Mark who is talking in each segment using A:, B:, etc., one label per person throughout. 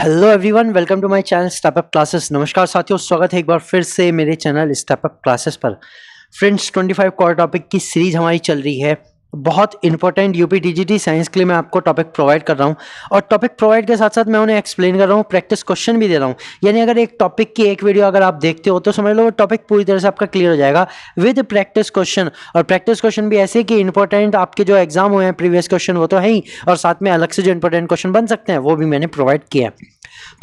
A: Hello everyone, welcome to my channel step up classes. नमस्कार साथियों, स्वागत है एक बार फिर से मेरे चैनल स्टेप अप क्लासेस पर। फ्रेंड्स, 25 कोर टॉपिक की सीरीज हमारी चल रही है। बहुत इंपॉर्टेंट यूपी टीजीटी साइंस के लिए मैं आपको टॉपिक प्रोवाइड कर रहा हूं, और टॉपिक प्रोवाइड के साथ साथ मैं उन्हें एक्सप्लेन कर रहा हूं, प्रैक्टिस क्वेश्चन भी दे रहा हूं। यानी अगर एक टॉपिक की एक वीडियो अगर आप देखते हो तो समझ लो वो टॉपिक पूरी तरह से आपका क्लियर हो जाएगा विद प्रैक्टिस क्वेश्चन। और प्रैक्टिस क्वेश्चन भी ऐसे कि इंपॉर्टेंट आपके जो एग्जाम हुए हैं प्रीवियस क्वेश्चन वो तो है ही, और साथ में अलग से जो इंपॉर्टेंट क्वेश्चन बन सकते हैं वो भी मैंने प्रोवाइड किया है।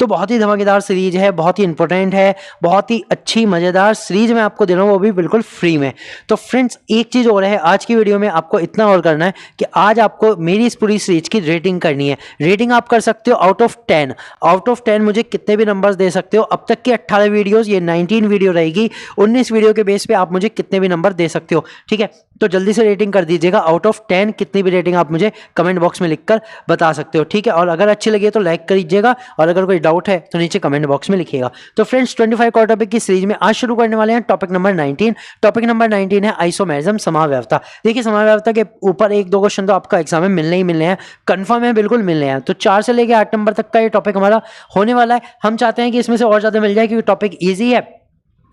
A: तो बहुत ही धमाकेदार सीरीज है, बहुत ही इंपॉर्टेंट है, बहुत ही अच्छी मजेदार सीरीज मैं आपको दे रहा हूँ, वो भी बिल्कुल फ्री में। तो फ्रेंड्स, एक चीज और है, आज की वीडियो में आपको इतना और करना है कि आज आपको मेरी इस पूरी सीरीज की रेटिंग करनी है। रेटिंग आप कर सकते हो आउट ऑफ 10। आउट ऑफ 10 मुझे कितने भी नंबर्स दे सकते हो। अब तक की 18 वीडियोस, ये 19 वीडियो रहेगी, 19 वीडियो के बेस पे आप मुझे कितने भी नंबर दे सकते हो। ठीक है, तो जल्दी से रेटिंग कर दीजिएगा। आउट ऑफ 10 कितनी भी रेटिंग आप मुझे कमेंट बॉक्स में लिखकर बता सकते हो। ठीक है, और अगर अच्छी लगी है तो लाइक करिएगा, और अगर कोई डाउट है तो नीचे कमेंट बॉक्स में लिखिएगा। तो फ्रेंड्स, 25 कोर टॉपिक की सीरीज में आज शुरू करने वाले हैं टॉपिक नंबर 19। टॉपिक नंबर 19 है आइसोमेरिज्म, समाव्यवस्था। देखिए, समाव्यवस्था के ऊपर 1-2 क्वेश्चन तो आपका एग्जाम में मिलने ही मिलने हैं, कंफर्म है, बिल्कुल मिलने हैं। तो 4 से लेकर 8 नंबर तक का ये टॉपिक हमारा होने वाला है। हम चाहते हैं कि इसमें से और ज्यादा मिल जाए, क्योंकि टॉपिक ईजी है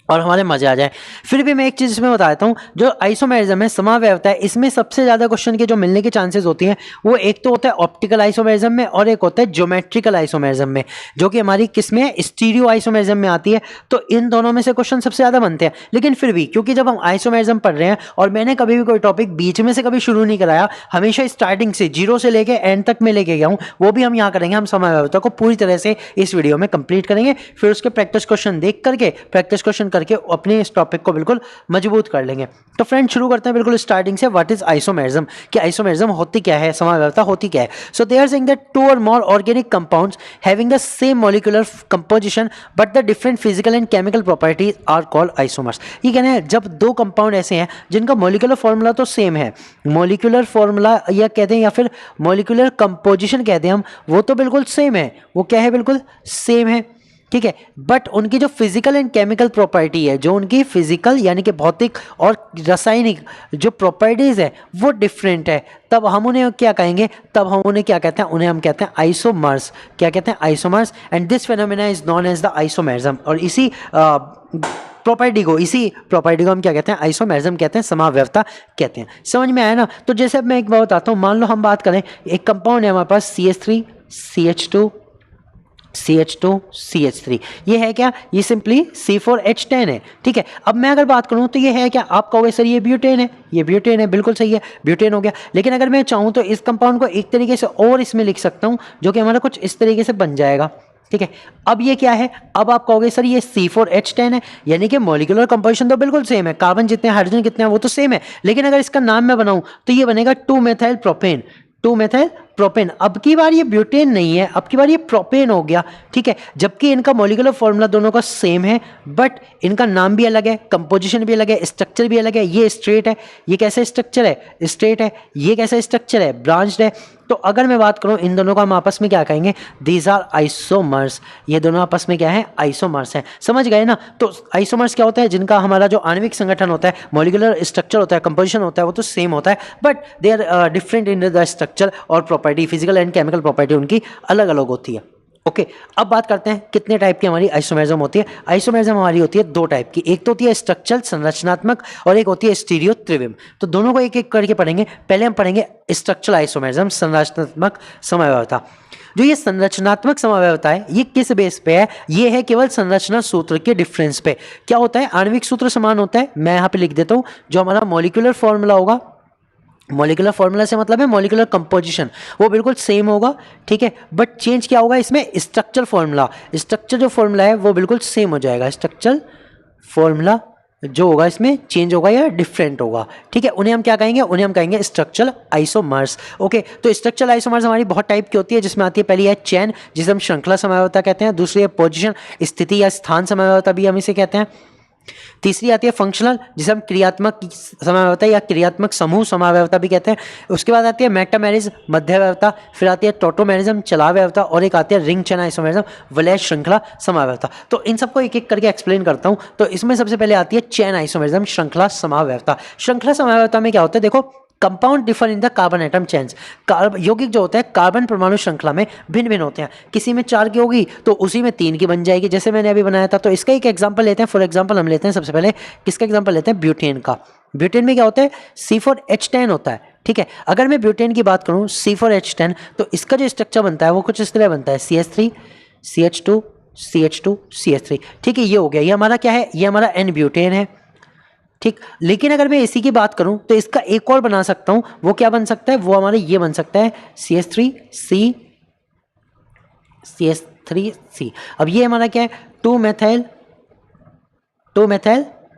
A: और हमारे मजे आ जाए। फिर भी मैं एक चीज इसमें बता देता हूँ, जो आइसोमेरिज्म है, समाव्यवस्था है, इसमें सबसे ज्यादा क्वेश्चन के जो मिलने के चांसेस होती हैं वो एक तो होता है ऑप्टिकल आइसोमेरिज्म में, और एक होता है ज्योमेट्रिकल आइसोमेरिज्म में, जो कि हमारी किसमें है, स्टीरियो आइसोमेरिज्म में आती है। तो इन दोनों में से क्वेश्चन सबसे ज्यादा बनते हैं। लेकिन फिर भी, क्योंकि जब हम आइसोमेरिज्म पढ़ रहे हैं, और मैंने कभी भी कोई टॉपिक बीच में से कभी शुरू नहीं कराया, हमेशा स्टार्टिंग से 0 से लेके एंड तक में लेके गया हूँ, वो भी हम यहाँ करेंगे। हम समाव्यवस्था को पूरी तरह से इस वीडियो में कंप्लीट करेंगे, फिर उसके प्रैक्टिस क्वेश्चन देख करके, प्रैक्टिस क्वेश्चन करके अपने टॉपिक को बिल्कुल मजबूत कर लेंगे। तो फ्रेंड, शुरू करते हैं बिल्कुल स्टार्टिंग से। व्हाट इज आइसोमेरिज्म, कि आइसोमेरिज्म होती क्या है, समाव्यवस्था होती क्या है। So they are saying that 2 और more organic compounds having the same molecular composition but the different physical and chemical properties are called isomers. ये कहते हैं जब 2 कंपाउंड ऐसे हैं जिनका मॉलिक्यूलर फॉर्मूला तो सेम है, मॉलिक्यूलर फॉर्मूला या कहते हैं, या फिर मॉलिक्यूलर कंपोजिशन कहते हैं हम, वो तो बिल्कुल सेम है। वो क्या है, बिल्कुल सेम है। ठीक है, बट उनकी जो फिजिकल एंड केमिकल प्रॉपर्टी है, जो उनकी फिजिकल यानी कि भौतिक और रासायनिक जो प्रॉपर्टीज है वो डिफरेंट है, तब हम उन्हें क्या कहेंगे, तब हम उन्हें क्या कहते हैं, उन्हें हम कहते हैं आइसोमर्स। क्या कहते हैं, isomers. And this phenomena is known as the isomerism. और इसी प्रॉपर्टी को हम क्या कहते हैं, आइसोमेरिज्म कहते हैं, समाव्यवस्था कहते हैं। समझ में आया ना। तो जैसे अब मैं एक बात बताता हूँ, मान लो हम बात करें, एक कंपाउंड है हमारे पास CH3 CH2 CH2 CH3। ये है क्या, ये सिंपली C4H10 है। ठीक है, अब मैं अगर बात करूं तो ये है क्या, आप कहोगे सर ये ब्यूटेन है, ये ब्यूटेन है, बिल्कुल सही है, ब्यूटेन हो गया। लेकिन अगर मैं चाहूं तो इस कंपाउंड को एक तरीके से और इसमें लिख सकता हूं, जो कि हमारा कुछ इस तरीके से बन जाएगा। ठीक है, अब ये क्या है, अब आप कहोगे सर ये C4H10 है, यानी कि मॉलिक्यूलर कंपोजिशन तो बिल्कुल सेम है, कार्बन जितने हाइड्रोजन कितने हैं वो तो सेम है। लेकिन अगर इसका नाम मैं बनाऊं तो ये बनेगा 2 मेथाइल प्रोपेन, 2 मेथाइल प्रोपेन। अब की बार ये ब्यूटेन नहीं है, अब की बार ये प्रोपेन हो गया। ठीक है, जबकि इनका मॉलिक्यूलर फॉर्मूला दोनों का सेम है, बट इनका नाम भी अलग है, कंपोजिशन भी अलग है, स्ट्रक्चर भी अलग है। ये स्ट्रेट है, ये कैसे स्ट्रक्चर है, स्ट्रेट है। ये कैसा स्ट्रक्चर है, ब्रांच्ड है। तो अगर मैं बात करूं इन दोनों का, हम आपस में क्या कहेंगे, दीज आर आइसोमर्स। ये दोनों आपस में क्या है, आइसोमर्स हैं। समझ गए ना। तो आइसोमर्स क्या होता है, जिनका हमारा जो आणविक संगठन होता है, मॉलिक्यूलर स्ट्रक्चर होता है, कंपोजिशन होता है, वो तो सेम होता है, but they are different in the structure और property, physical and chemical property उनकी अलग अलग होती है। ओके, अब बात करते हैं कितने टाइप की हमारी आइसोमेरिज्म होती है। आइसोमेरिज्म हमारी होती है 2 टाइप की, एक तो होती है स्ट्रक्चरल संरचनात्मक, और एक होती है स्टीरियो त्रिविम। तो दोनों को एक एक करके पढ़ेंगे। पहले हम पढ़ेंगे स्ट्रक्चरल आइसोमेरिज्म, संरचनात्मक समाव्यवस्था। जो ये संरचनात्मक समाव्यवस्था है, ये किस बेस पे है, ये है केवल संरचना सूत्र के डिफरेंस पे। क्या होता है, आणविक सूत्र समान होता है, मैं यहाँ पे लिख देता हूँ, जो हमारा मॉलिक्यूलर फॉर्मूला होगा, मॉलिक्यूलर फॉर्मूला से मतलब है मॉलिक्यूलर कंपोजिशन, वो बिल्कुल सेम होगा। ठीक है, बट चेंज क्या होगा इसमें, स्ट्रक्चर फॉर्मूला, स्ट्रक्चर जो फॉर्मूला है वो बिल्कुल सेम हो जाएगा। स्ट्रक्चर फॉर्मूला जो होगा इसमें चेंज होगा या डिफरेंट होगा। ठीक है, उन्हें हम क्या कहेंगे, उन्हें हम कहेंगे स्ट्रक्चरल आइसोमर्स। ओके, तो स्ट्रक्चरल आइसोमर्स हमारी बहुत टाइप की होती है, जिसमें आती है, पहली है चेन, जिसे हम श्रृंखला समाव्यवस्था कहते हैं। दूसरी है पोजीशन, स्थिति या स्थान समाव्यवस्था भी हम इसे कहते हैं। तीसरी आती है फंक्शनल, जिसे हम क्रियात्मक समाव्यवस्था या क्रियात्मक समूह समाव्यवस्था भी कहते हैं। उसके बाद आती है मेटामेरिज्म, मध्यव्यवस्था। फिर आती है टोटोमेरिज्म, चलाव्यवस्था, और एक आती है रिंग चेन आइसोमेरिज्म, वलय श्रृंखला समाव्यवस्था। तो इन सबको एक एक करके एक्सप्लेन करता हूं। तो इसमें सबसे पहले आती है चेन आइसोमेरिज्म, श्रृंखला समाव्यवस्था। श्रृंखला समाव्यवस्था में क्या होता है, देखो compound differ in the carbon atom chains. यौगिक जो होते हैं कार्बन परमाणु श्रृंखला में भिन्न भिन्न होते हैं। किसी में 4 की होगी तो उसी में 3 की बन जाएगी, जैसे मैंने अभी बनाया था। तो इसका एक एग्जांपल लेते हैं। फॉर एग्जांपल हम लेते हैं सबसे पहले किसका एग्जांपल लेते हैं, ब्यूटेन का। ब्यूटेन में क्या होता है, C4H10 होता है, ठीक है। अगर मैं ब्यूटेन की बात करूं C4H10, तो इसका जो स्ट्रक्चर बनता है वो कुछ इस तरह बनता है, CH3 CH2 CH2 CH3, ठीक है। ये हो गया, ये हमारा क्या है, ये हमारा N ब्यूटेन है, ठीक। लेकिन अगर मैं इसी की बात करूं तो इसका एक और बना सकता हूं, वो क्या बन सकता है, वो हमारे ये बन सकता है CH3C CH3C। अब ये हमारा क्या है, 2 मेथाइल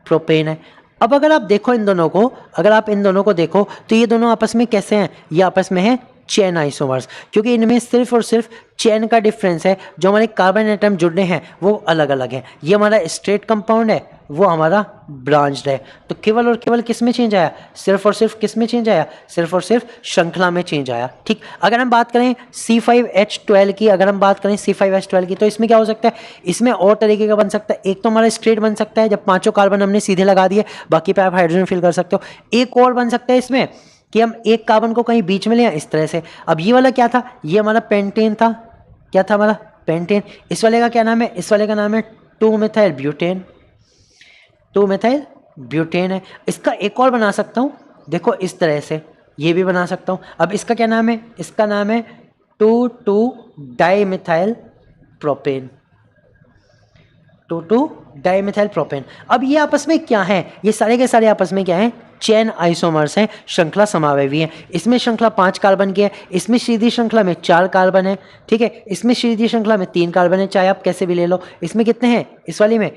A: प्रोपेन है। अब अगर आप देखो इन दोनों को, अगर आप इन दोनों को देखो तो ये दोनों आपस में कैसे हैं, ये आपस में है चेन आइसोमर्स, क्योंकि इनमें सिर्फ और सिर्फ चेन का डिफरेंस है। जो हमारे कार्बन एटम जुड़ने हैं वो अलग अलग हैं। ये हमारा स्ट्रेट कंपाउंड है, वो हमारा ब्रांच्ड है। तो केवल और केवल किस में चेंज आया, सिर्फ और सिर्फ किस में चेंज आया, सिर्फ और सिर्फ श्रृंखला में चेंज आया, ठीक। अगर हम बात करें C5H12 की, अगर हम बात करें C5H12 की, तो इसमें क्या हो सकता है, इसमें और तरीके का बन सकता है। एक तो हमारा स्ट्रेट बन सकता है, जब 5 कार्बन हमने सीधे लगा दिए, बाकी पे आप हाइड्रोजन फिल कर सकते हो। एक और बन सकता है इसमें कि हम एक कार्बन को कहीं बीच में ले आए इस तरह से। अब ये वाला क्या था, ये हमारा पेंटेन था, क्या था हमारा पेंटेन। इस वाले का क्या नाम है, इस वाले का नाम है 2 मेथाइल ब्यूटेन, 2 मेथाइल ब्यूटेन है। इसका एक और बना सकता हूँ, देखो इस तरह से, ये भी बना सकता हूँ। अब इसका क्या नाम है, इसका नाम है 2,2 डाइमेथाइल प्रोपेन, 2,2 डाइमेथाइल प्रोपेन। अब ये आपस में क्या है, ये सारे के सारे आपस में क्या है, चेन आइसोमर्स हैं, श्रृंखला समावेवी हैं। इसमें श्रृंखला 5 कार्बन की है, इसमें सीधी श्रृंखला में 4 कार्बन है, ठीक है। इसमें सीधी श्रृंखला में 3 कार्बन है, चाहे आप कैसे भी ले लो। इसमें कितने हैं, इस वाली में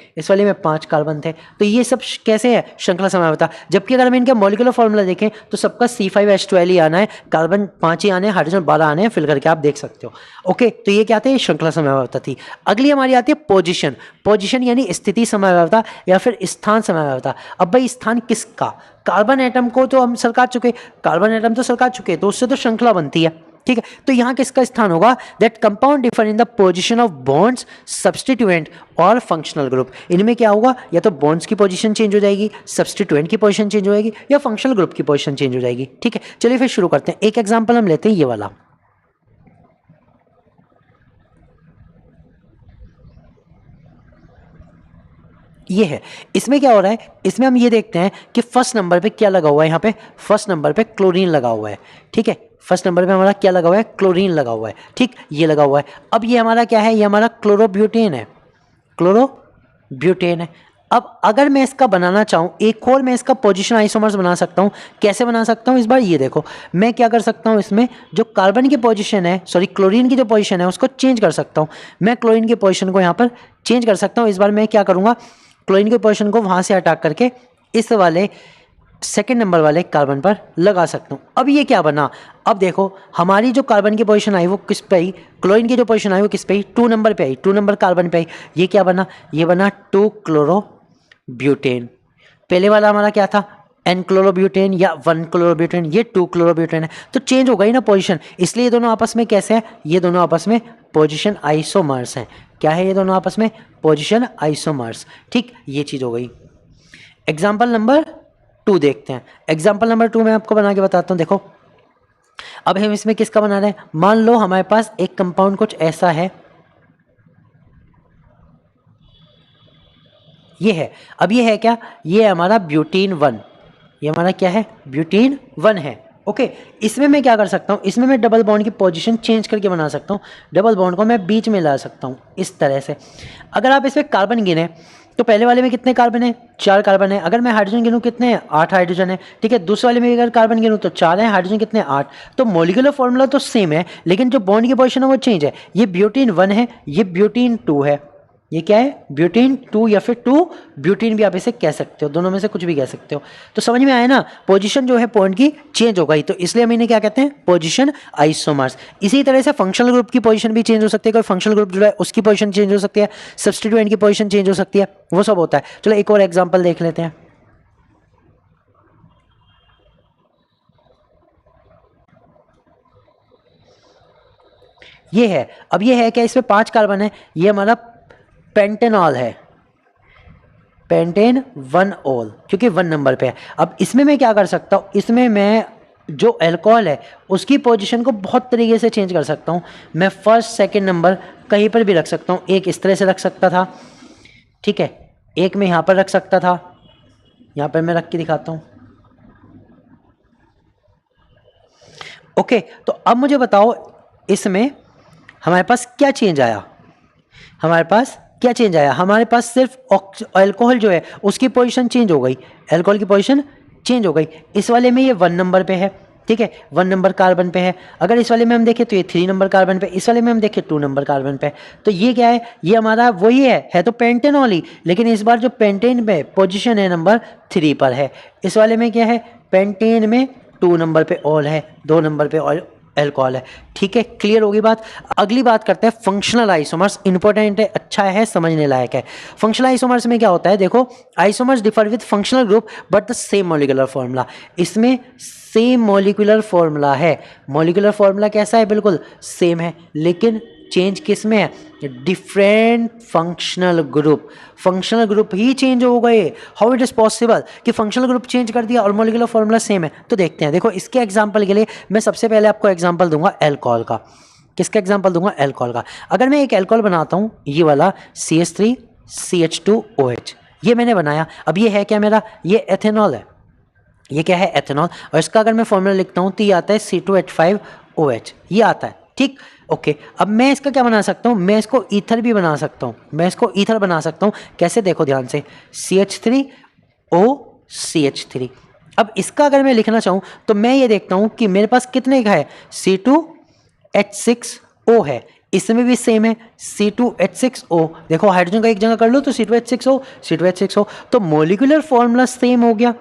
A: 5 कार्बन थे। तो ये सब कैसे है, श्रृंखला समावेता। जबकि अगर हम इनका मॉलिक्यूलर फॉर्मूला देखें तो सबका C5H12 ही आना है, कार्बन 5 ही आने हैं, हाइड्रोजन 12 आने हैं, फिल करके आप देख सकते हो। ओके, तो ये क्या थे, श्रृंखला समावेता थी। अगली हमारी आती है पोजिशन। पोजिशन यानी स्थिति समावेता या फिर स्थान समावेता। अब भाई स्थान किसका, कार्बन एटम को तो हम सरका चुके, कार्बन एटम तो सरका चुके, तो उससे तो श्रृंखला बनती है, ठीक है। तो यहाँ किसका स्थान होगा, that compound differ in the position of bonds, substituent और फंक्शनल ग्रुप। इनमें क्या होगा, या तो बॉन्ड्स की पोजीशन चेंज हो जाएगी, सब्स्टिट्यूएंट की पोजीशन चेंज हो जाएगी, या फंक्शनल ग्रुप की पोजीशन चेंज हो जाएगी, ठीक है। चलिए फिर शुरू करते हैं। एक एग्जाम्पल हम लेते हैं ये वाला, ये है। इसमें क्या हो रहा है, इसमें हम ये देखते हैं कि फर्स्ट नंबर पे क्या लगा हुआ है, यहाँ पे फर्स्ट नंबर पे क्लोरीन लगा हुआ है, ठीक है। फर्स्ट नंबर पे हमारा क्या लगा हुआ है, क्लोरीन लगा हुआ है, ठीक, ये लगा हुआ है। अब ये हमारा क्या है, ये हमारा क्लोरोब्यूटेन है, क्लोरोब्यूटेन है। अब अगर मैं इसका बनाना चाहूँ एक और, मैं इसका पोजीशन आइसोमर्स बना सकता हूँ। कैसे बना सकता हूँ, इस बार ये देखो, मैं क्या कर सकता हूँ, इसमें जो कार्बन की पोजीशन है, सॉरी क्लोरीन की जो पोजीशन है उसको चेंज कर सकता हूँ। मैं क्लोरीन की पोजीशन को यहाँ पर चेंज कर सकता हूँ। इस बार मैं क्या करूँगा, क्लोरीन के पोजीशन को वहाँ से हटा करके इस वाले सेकंड नंबर वाले कार्बन पर लगा सकता हूँ। अब ये क्या बना, अब देखो हमारी जो कार्बन की पोजीशन आई वो किस पे आई, क्लोरीन की जो पोजीशन आई वो किस पे आई, 2 नंबर पे आई, 2 नंबर कार्बन पे आई। ये क्या बना, ये बना 2 क्लोरोब्यूटेन। पहले वाला हमारा क्या था, N क्लोरोब्यूटेन या 1 क्लोरोब्यूटेन, ये 2 क्लोरोब्यूटेन है। तो चेंज हो गई ना पोजीशन, इसलिए ये दोनों आपस में कैसे हैं, ये दोनों आपस में पोजीशन आइसोमर्स हैं। क्या है, ये दोनों आपस में पोजीशन आइसोमर्स, ठीक, ये चीज़ हो गई। एग्जाम्पल नंबर 2 देखते हैं। एग्जाम्पल नंबर 2 मैं आपको बना के बताता हूँ। देखो अब हम इसमें किसका बना रहे हैं, मान लो हमारे पास एक कंपाउंड कुछ ऐसा है, ये है। अब ये है क्या, ये हमारा ब्यूटीन 1, ये हमारा क्या है, ब्यूटीन 1 है, ओके। इसमें मैं क्या कर सकता हूँ, इसमें मैं डबल बॉन्ड की पोजीशन चेंज करके बना सकता हूँ। डबल बॉन्ड को मैं बीच में ला सकता हूँ इस तरह से। अगर आप इसमें कार्बन गिने तो पहले वाले में कितने कार्बन है, 4 कार्बन है। अगर मैं हाइड्रोजन गिनूँ कितने हैं, 8 हाइड्रोजन है, ठीक है। दूसरे वाले में अगर कार्बन गिनूँ तो 4 है, हाइड्रोजन कितने, 8। तो मॉलिक्यूलर फॉर्मूला तो सेम है, लेकिन जो बॉन्ड की पोजीशन है वो चेंज है। ये ब्यूटीन 1 है, ये ब्यूटीन 2 है। ये क्या है, ब्यूटीन 2 या फिर 2 ब्यूटीन भी आप इसे कह सकते हो, दोनों में से कुछ भी कह सकते हो। तो समझ में आया ना, पोजीशन जो है पॉइंट की चेंज हो गई, तो इसलिए हम इन्हें क्या कहते हैं, पोजीशन आइसोमर्स। इसी तरह से फंक्शनल ग्रुप की पोजीशन भी चेंज हो सकती है, कोई फंक्शनल ग्रुप जो है उसकी पोजीशन चेंज हो सकती है, सब्स्टिट्यूएंट की पोजीशन चेंज हो सकती है, वो सब होता है। चलो एक और एग्जाम्पल देख लेते हैं। ये है। अब ये है क्या, इसमें 5 कार्बन है, ये हमारा पेंटेनॉल है, पेंटेन 1 ऑल, क्योंकि 1 नंबर पे है। अब इसमें मैं क्या कर सकता हूँ, इसमें मैं जो अल्कोहल है उसकी पोजीशन को बहुत तरीके से चेंज कर सकता हूँ। मैं फर्स्ट सेकंड नंबर कहीं पर भी रख सकता हूँ। एक इस तरह से रख सकता था, ठीक है, एक मैं यहाँ पर रख सकता था, यहाँ पर मैं रख के दिखाता हूँ। ओके, तो अब मुझे बताओ इसमें हमारे पास क्या चेंज आया। हमारे पास क्या चेंज आया? हमारे पास सिर्फ अल्कोहल जो है उसकी पोजीशन चेंज हो गई, अल्कोहल की पोजीशन चेंज हो गई। इस वाले में ये 1 नंबर पे है, ठीक है, 1 नंबर कार्बन पे है। अगर इस वाले में हम देखें तो ये 3 नंबर कार्बन पे, इस वाले में हम देखें 2 नंबर कार्बन पे। तो ये क्या है? ये हमारा वही है तो पेंटेनॉल ही, लेकिन इस बार जो पेंटेन पे पोजीशन है नंबर 3 पर है। इस वाले में क्या है? पेंटेन में 2 नंबर पे ऑल है, 2 नंबर पे ऑल अल्कोहल है। ठीक है, क्लियर होगी बात। अगली बात करते हैं फंक्शनल आइसोमर्स। इंपॉर्टेंट है, अच्छा है, समझने लायक है। फंक्शनल आइसोमर्स में क्या होता है? देखो, isomers differ with functional group but the same molecular formula. इसमें सेम मॉलिक्यूलर फॉर्मूला है। मॉलिक्यूलर फॉर्मूला कैसा है? बिल्कुल सेम है, लेकिन चेंज किस में है? Different functional group. Functional group ही चेंज हो गए। हाउ इट इज पॉसिबल कि फंक्शनल ग्रुप चेंज कर दिया और मॉलिक्यूलर फॉर्मूला सेम है? तो देखते हैं। देखो, इसके एग्जांपल के लिए मैं सबसे पहले आपको एग्जांपल दूंगा अल्कोहल का। किसका एग्जांपल दूंगा? अल्कोहल का। अगर मैं एक अल्कोहल बनाता हूं, ये वाला CH3CH2OH, ये मैंने बनाया। अब ये है क्या मेरा? ये एथेनॉल है। ये क्या है? एथेनॉल। और इसका अगर मैं फॉर्मूला लिखता हूं तो ये आता है C2H5OH, ये आता है, ठीक। ओके, अब मैं इसका क्या बना सकता हूं? मैं इसको ईथर भी बना सकता हूं। मैं इसको ईथर बना सकता हूं। कैसे? देखो ध्यान से, CH3OCH3। अब इसका अगर मैं लिखना चाहूं तो मैं ये देखता हूं कि मेरे पास कितने का है? C2H6O है। इसमें भी सेम है, C2H6O। देखो, हाइड्रोजन का एक जगह कर लो तो C2H6O, C2H6O। तो मोलिकुलर फॉर्मूला सेम हो गया।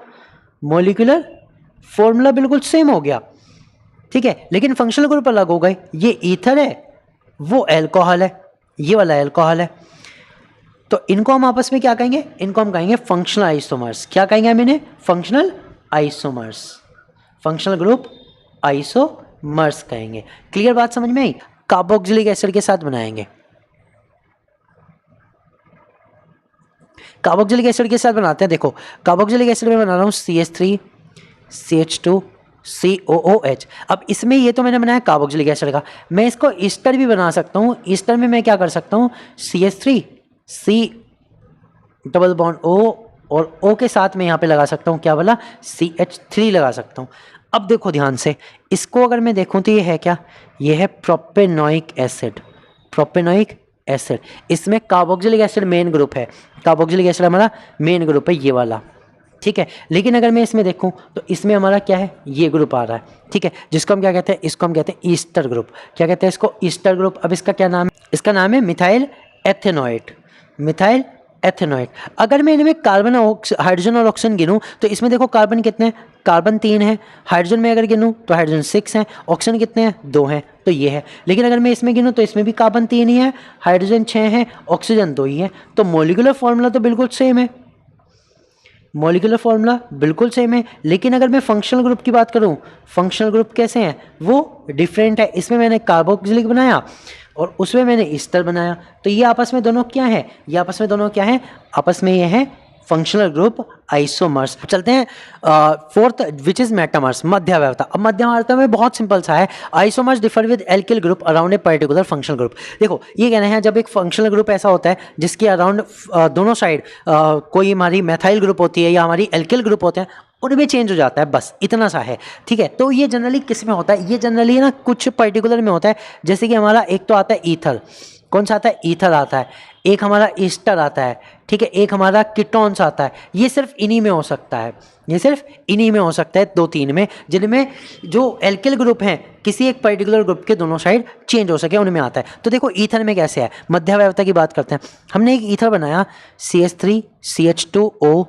A: मॉलिक्यूलर फॉर्मूला बिल्कुल सेम हो गया, ठीक है, लेकिन फंक्शनल ग्रुप अलग हो गए। ये ईथर है, वो अल्कोहल है, ये वाला अल्कोहल है। तो इनको हम आपस में क्या कहेंगे? इनको हम कहेंगे फंक्शनल आइसोमर्स। क्या कहेंगे हम इन्हें? Functional isomers. Functional group isomers कहेंगे। क्लियर बात समझ में आई? कार्बोक्सिलिक एसिड के साथ बनाएंगे, कार्बोक्सिलिक एसिड के साथ बनाते हैं। देखो, कार्बोक्सिलिक एसिड में बना रहा हूँ CH3CH2COOH। अब इसमें ये तो मैंने बनाया कार्बोक्सिलिक एसिड का, मैं इसको ईस्टर भी बना सकता हूँ। ईस्टर में मैं क्या कर सकता हूँ? CH3C डबल बॉन्ड O, और O के साथ में यहाँ पे लगा सकता हूँ क्या वाला? CH3 लगा सकता हूँ। अब देखो ध्यान से, इसको अगर मैं देखूँ तो ये है क्या? ये है प्रोपेनोइक एसिड। प्रोपेनोइक एसिड, इसमें कार्बोक्सिलिक एसिड मेन ग्रुप है। कार्बोक्सिलिक एसिड हमारा मेन ग्रुप है, ये वाला, ठीक है। लेकिन अगर मैं इसमें देखूं तो इसमें हमारा क्या है? ये ग्रुप आ रहा है, ठीक है, जिसको हम क्या कहते हैं? इसको हम कहते हैं ईस्टर ग्रुप। क्या कहते हैं इसको? Easter group. अब इसका क्या नाम है? इसका नाम है मिथाइल एथेनोएट। Methyl ethanoate. अगर मैं इनमें कार्बन, हाइड्रोजन और ऑक्सीजन गिनूं तो इसमें देखो कार्बन कितने हैं? कार्बन 3 है। हाइड्रोजन में अगर गिनूं तो हाइड्रोजन 6 है। ऑक्सीजन कितने हैं? 2 हैं। तो ये है। लेकिन अगर मैं इसमें गिनूं तो इसमें भी कार्बन 3 ही है, हाइड्रोजन 6 है, ऑक्सीजन 2 ही है। तो मोलिकुलर फॉर्मूला तो बिल्कुल सेम है। मॉलिक्यूलर फॉर्मूला बिल्कुल सेम है। लेकिन अगर मैं फंक्शनल ग्रुप की बात करूं, फंक्शनल ग्रुप कैसे हैं? वो डिफरेंट है। इसमें मैंने कार्बोक्सिलिक बनाया और उसमें मैंने ईस्टर बनाया। तो ये आपस में दोनों क्या है? ये आपस में दोनों क्या है? आपस में ये है फंक्शनल ग्रुप आइसोमर्स। चलते हैं फोर्थ, विच इज मेटामर्स, मध्यावस्था। अब मध्यावस्था में बहुत सिंपल सा है। Isomers differ with alkyl group around a particular functional group. देखो, ये कहना है जब एक फंक्शनल ग्रुप ऐसा होता है जिसके अराउंड दोनों साइड कोई हमारी मैथाइल ग्रुप होती है या हमारी एल्किल ग्रुप होते हैं, उनमें चेंज हो जाता है, बस इतना सा है, ठीक है। तो ये जनरली किस में होता है? ये जनरली ना कुछ पर्टिकुलर में होता है। जैसे कि हमारा एक तो आता है ईथर। कौन सा आता है? ईथर आता है। एक हमारा ईस्टर आता है, ठीक है। एक हमारा कीटोन्स आता है। ये सिर्फ इन्हीं में हो सकता है, ये सिर्फ इन्हीं में हो सकता है, 2-3 में, जिनमें जो एल्किल ग्रुप हैं किसी एक पर्टिकुलर ग्रुप के दोनों साइड चेंज हो सके, उनमें आता है। तो देखो ईथर में कैसे है, मध्यावस्था की बात करते हैं। हमने एक ईथर बनाया CH3CH2O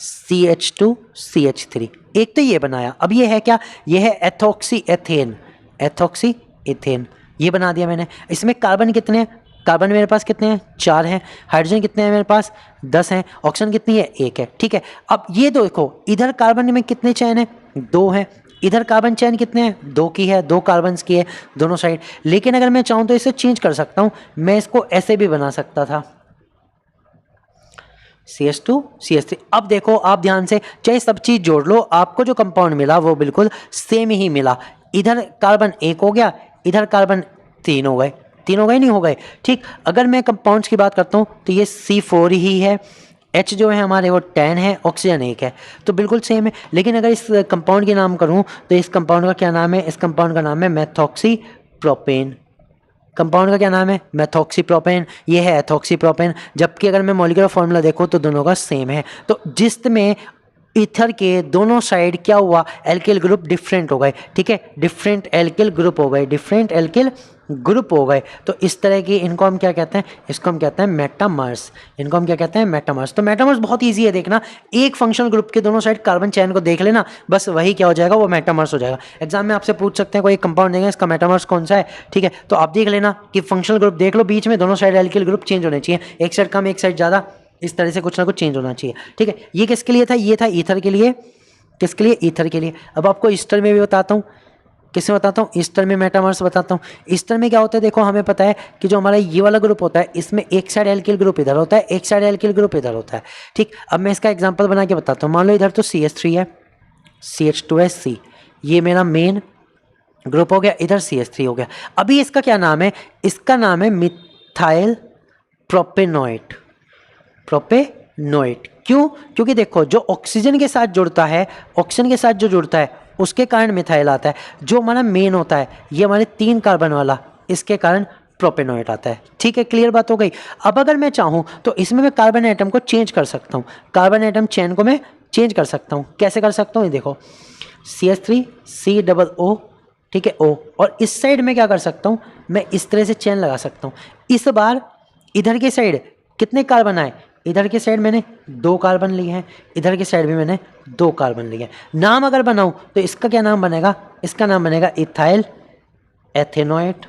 A: CH2CH3, एक तो ये बनाया। अब ये है क्या? ये है एथॉक्सी एथेन। एथॉक्सी एथेन ये बना दिया मैंने। इसमें कार्बन कितने हैं? कार्बन मेरे पास कितने हैं? 4 हैं। हाइड्रोजन कितने हैं मेरे पास? 10 हैं। ऑक्सीजन कितनी है? 1 है, ठीक है। अब ये देखो, इधर कार्बन में कितने चैन है? 2 हैं। इधर कार्बन चैन कितने हैं? 2 की है, 2 कार्बन की है दोनों साइड। लेकिन अगर मैं चाहूँ तो इसे चेंज कर सकता हूँ। मैं इसको ऐसे भी बना सकता था, CH2 CH3। अब देखो आप ध्यान से, चाहे सब चीज जोड़ लो, आपको जो कंपाउंड मिला वो बिल्कुल सेम ही मिला। इधर कार्बन 1 हो गया, इधर कार्बन 3 हो गए, 3 हो गए नहीं हो गए, ठीक। अगर मैं कंपाउंड्स की बात करता हूँ तो ये C4 ही है, H जो है हमारे वो 10 है, ऑक्सीजन 1 है, तो बिल्कुल सेम है। लेकिन अगर इस कंपाउंड के नाम करूँ तो इस कंपाउंड का क्या नाम है? इस कंपाउंड का नाम है मेथॉक्सी प्रोपेन। कंपाउंड का क्या नाम है? मेथॉक्सीप्रोपेन। ये है एथॉक्सीप्रोपेन। जबकि अगर मैं मॉलिक्यूलर फॉर्मूला देखूँ तो दोनों का सेम है। तो जिस्त में ईथर के दोनों साइड क्या हुआ? एल्किल ग्रुप डिफरेंट हो गए, ठीक है, डिफरेंट एल्किल ग्रुप हो गए, डिफरेंट एल्किल ग्रुप हो गए। तो इस तरह की इनको हम क्या कहते हैं? इसको हम कहते हैं मेटामर्स। इनको हम क्या कहते हैं? मेटामर्स। तो मेटामर्स बहुत ईजी है देखना, एक फंक्शनल ग्रुप के दोनों साइड कार्बन चेन को देख लेना, बस वही क्या हो जाएगा? वो मेटामर्स हो जाएगा। एग्जाम में आपसे पूछ सकते हैं, कोई कंपाउंड देंगे इसका मेटामर्स कौन सा है, ठीक है, तो आप देख लेना कि फंक्शनल ग्रुप देख लो, बीच में दोनों साइड एल्किल ग्रुप चेंज होने चाहिए, एक साइड कम एक साइड ज़्यादा, इस तरह से कुछ ना कुछ चेंज होना चाहिए, ठीक है। ये किसके लिए था? ये था ईथर के लिए। किसके लिए? ईथर के लिए। अब आपको ईस्टर में भी बताता हूँ, किसमें बताता हूँ? ईस्टर में मेटामर्स बताता हूँ। ईस्टर में क्या होता है? देखो हमें पता है कि जो हमारा ये वाला ग्रुप होता है, इसमें एक साइड एल्किल ग्रुप इधर होता है, एक साइड एल्किल ग्रुप इधर होता है, ठीक। अब मैं इसका एग्जांपल बना के बताता हूँ। मान लो इधर तो CH3 है, CH2SC, ये मेरा मेन ग्रुप हो गया, इधर CH3 हो गया। अभी इसका क्या नाम है? इसका नाम है मिथाइल प्रोपेनोएट। प्रोपेनोएट क्यों? क्योंकि देखो जो ऑक्सीजन के साथ जुड़ता है, ऑक्सीजन के साथ जो जुड़ता है उसके कारण मिथाइल आता है। जो हमारा मेन होता है, ये हमारे 3 कार्बन वाला, इसके कारण प्रोपेनोएट आता है, ठीक है। क्लियर बात हो गई। अब अगर मैं चाहूँ तो इसमें मैं कार्बन एटम को चेंज कर सकता हूँ, कार्बन एटम चेन को मैं चेंज कर सकता हूँ। कैसे कर सकता हूँ? ये देखो, CH3 COO, ठीक है, O, और इस साइड में क्या कर सकता हूँ? मैं इस तरह से चेन लगा सकता हूँ। इस बार इधर के साइड कितने कार्बन आए? इधर के साइड मैंने 2 कार्बन लिए हैं, इधर के साइड भी मैंने 2 कार्बन लिए हैं। नाम अगर बनाऊं तो इसका क्या नाम बनेगा? इसका नाम बनेगा इथाइल एथेनोएट।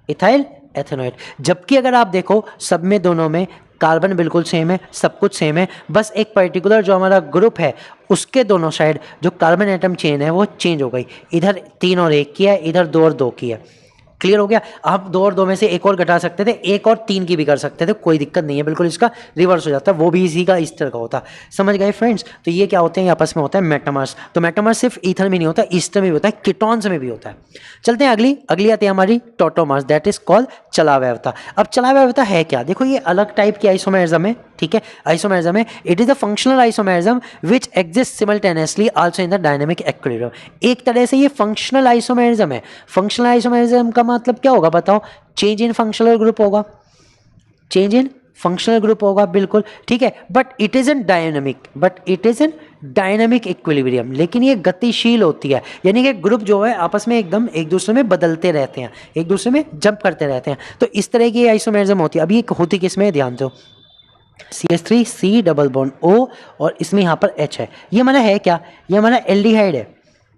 A: Ethyl ethanoate. जबकि अगर आप देखो सब में, दोनों में कार्बन बिल्कुल सेम है, सब कुछ सेम है, बस एक पर्टिकुलर जो हमारा ग्रुप है उसके दोनों साइड जो कार्बन एटम चेन है वो चेंज हो गई। इधर 3 और 1 की है, इधर 2 और 2 की है। क्लियर हो गया। आप 2 और 2 में से एक और घटा सकते थे, 1 और 3 की भी कर सकते थे, कोई दिक्कत नहीं है, बिल्कुल इसका रिवर्स हो जाता है, वो भी इसी का ईस्टर का होता। समझ गए फ्रेंड्स? तो ये क्या होते हैं? आपस में होता है मेटामर्स। तो मेटामर्स सिर्फ ईथर में नहीं होता, ईस्टर में भी होता है, कीटोन्स में भी होता है। चलते हैं अगली आती है हमारी टोटोमर्स, दैट इज कॉल्ड चलावयवता। अब चलावयवता है क्या? देखो ये अलग टाइप की आइसोमेरिज्म है, ठीक है, आइसोमेरिज्म है। It is a functional isomerism which exist simultaneously also in the dynamic equilibrium. एक तरह से ये फंक्शनल आइसोमेरिज्म है। फंक्शनल आइसोमेरिज्म का मतलब क्या होगा बताओ? चेंज इन फंक्शनल ग्रुप होगा, चेंज इन फंक्शनल ग्रुप होगा, बिल्कुल ठीक है। But it is in dynamic equilibrium, लेकिन ये गतिशील होती है, यानी कि ग्रुप जो है आपस में एकदम एक दूसरे में बदलते रहते हैं, एक दूसरे में जंप करते रहते हैं। तो इस तरह की आइसोमेरिज्म होती है। अभी ये होती किसमें? ध्यान दो, CH3 C double bond O और इसमें यहाँ पर H है। ये हमारा है क्या? ये हमारा एल्डिहाइड है,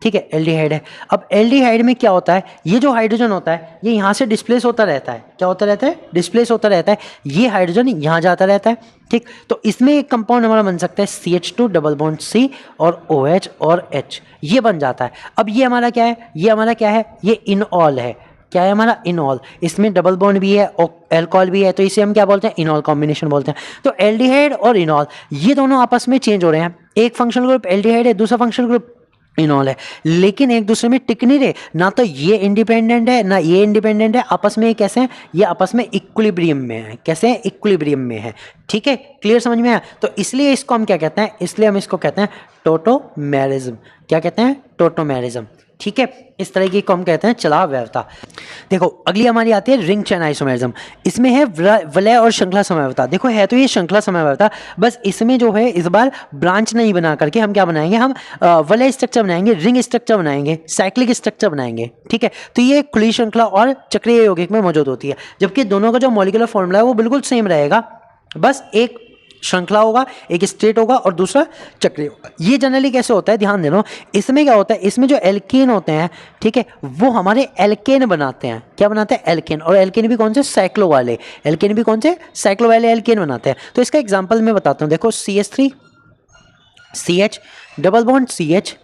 A: ठीक है, एल्डिहाइड है। अब एल्डिहाइड में क्या होता है? ये जो हाइड्रोजन होता है ये यहाँ से डिस्प्लेस होता रहता है। क्या होता रहता है? डिस्प्लेस होता रहता है। ये हाइड्रोजन यहाँ जाता रहता है, ठीक। तो इसमें एक कंपाउंड हमारा बन सकता है CH2 डबल बॉन्ड C और OH और H, ये बन जाता है। अब ये हमारा क्या है? ये हमारा क्या है? ये इनऑल है। क्या है हमारा? इनॉल। इसमें डबल बॉन्ड भी है और एल्कोहल भी है, तो इसे हम क्या बोलते हैं? इनॉल कॉम्बिनेशन बोलते हैं। तो एल्डिहाइड और इनॉल ये दोनों आपस में चेंज हो रहे हैं। एक फंक्शनल ग्रुप एल्डिहाइड है, दूसरा फंक्शनल ग्रुप इनॉल है, लेकिन एक दूसरे में टिक नहीं रहे। ना तो ये इंडिपेंडेंट है ना ये इंडिपेंडेंट है, आपस में कैसे हैं? ये आपस में इक्विलिब्रियम में है। कैसे हैं? इक्विलिब्रियम में है, ठीक है। क्लियर समझ में आया? तो इसलिए इसको हम क्या कहते हैं? इसलिए हम इसको कहते हैं टोटोमेरिज्म। क्या कहते हैं? टोटोमेरिज्म, ठीक है। इस तरह की को हम कहते हैं चलावयवता। देखो अगली हमारी आती है रिंग चेन आइसोमेरिज्म। इसमें है वलय और श्रृंखला समयवता। देखो है तो ये श्रृंखला समयवता, बस इसमें जो है इस बार ब्रांच नहीं बना करके हम क्या बनाएंगे? हम वलय स्ट्रक्चर बनाएंगे, रिंग स्ट्रक्चर बनाएंगे, साइक्लिक स्ट्रक्चर बनाएंगे, ठीक है। तो ये खुली श्रृंखला और चक्रीय यौगिक में मौजूद होती है, जबकि दोनों का जो मॉलिक्यूलर फॉर्मूला है वो बिल्कुल सेम रहेगा, बस एक श्रृंखला होगा, एक स्ट्रेट होगा और दूसरा चक्रीय होगा। ये जनरली कैसे होता है? ध्यान देना, इसमें क्या होता है? इसमें जो एल्केन होते हैं, ठीक है, वो हमारे एल्केन बनाते हैं। क्या बनाते हैं? एल्केन। और एल्केन भी कौन से? साइक्लो वाले एल्केन भी कौन से? साइक्लो वाले एल्केन बनाते हैं। तो इसका एग्जांपल मैं बताता हूँ। देखो CH3 CH double bond CH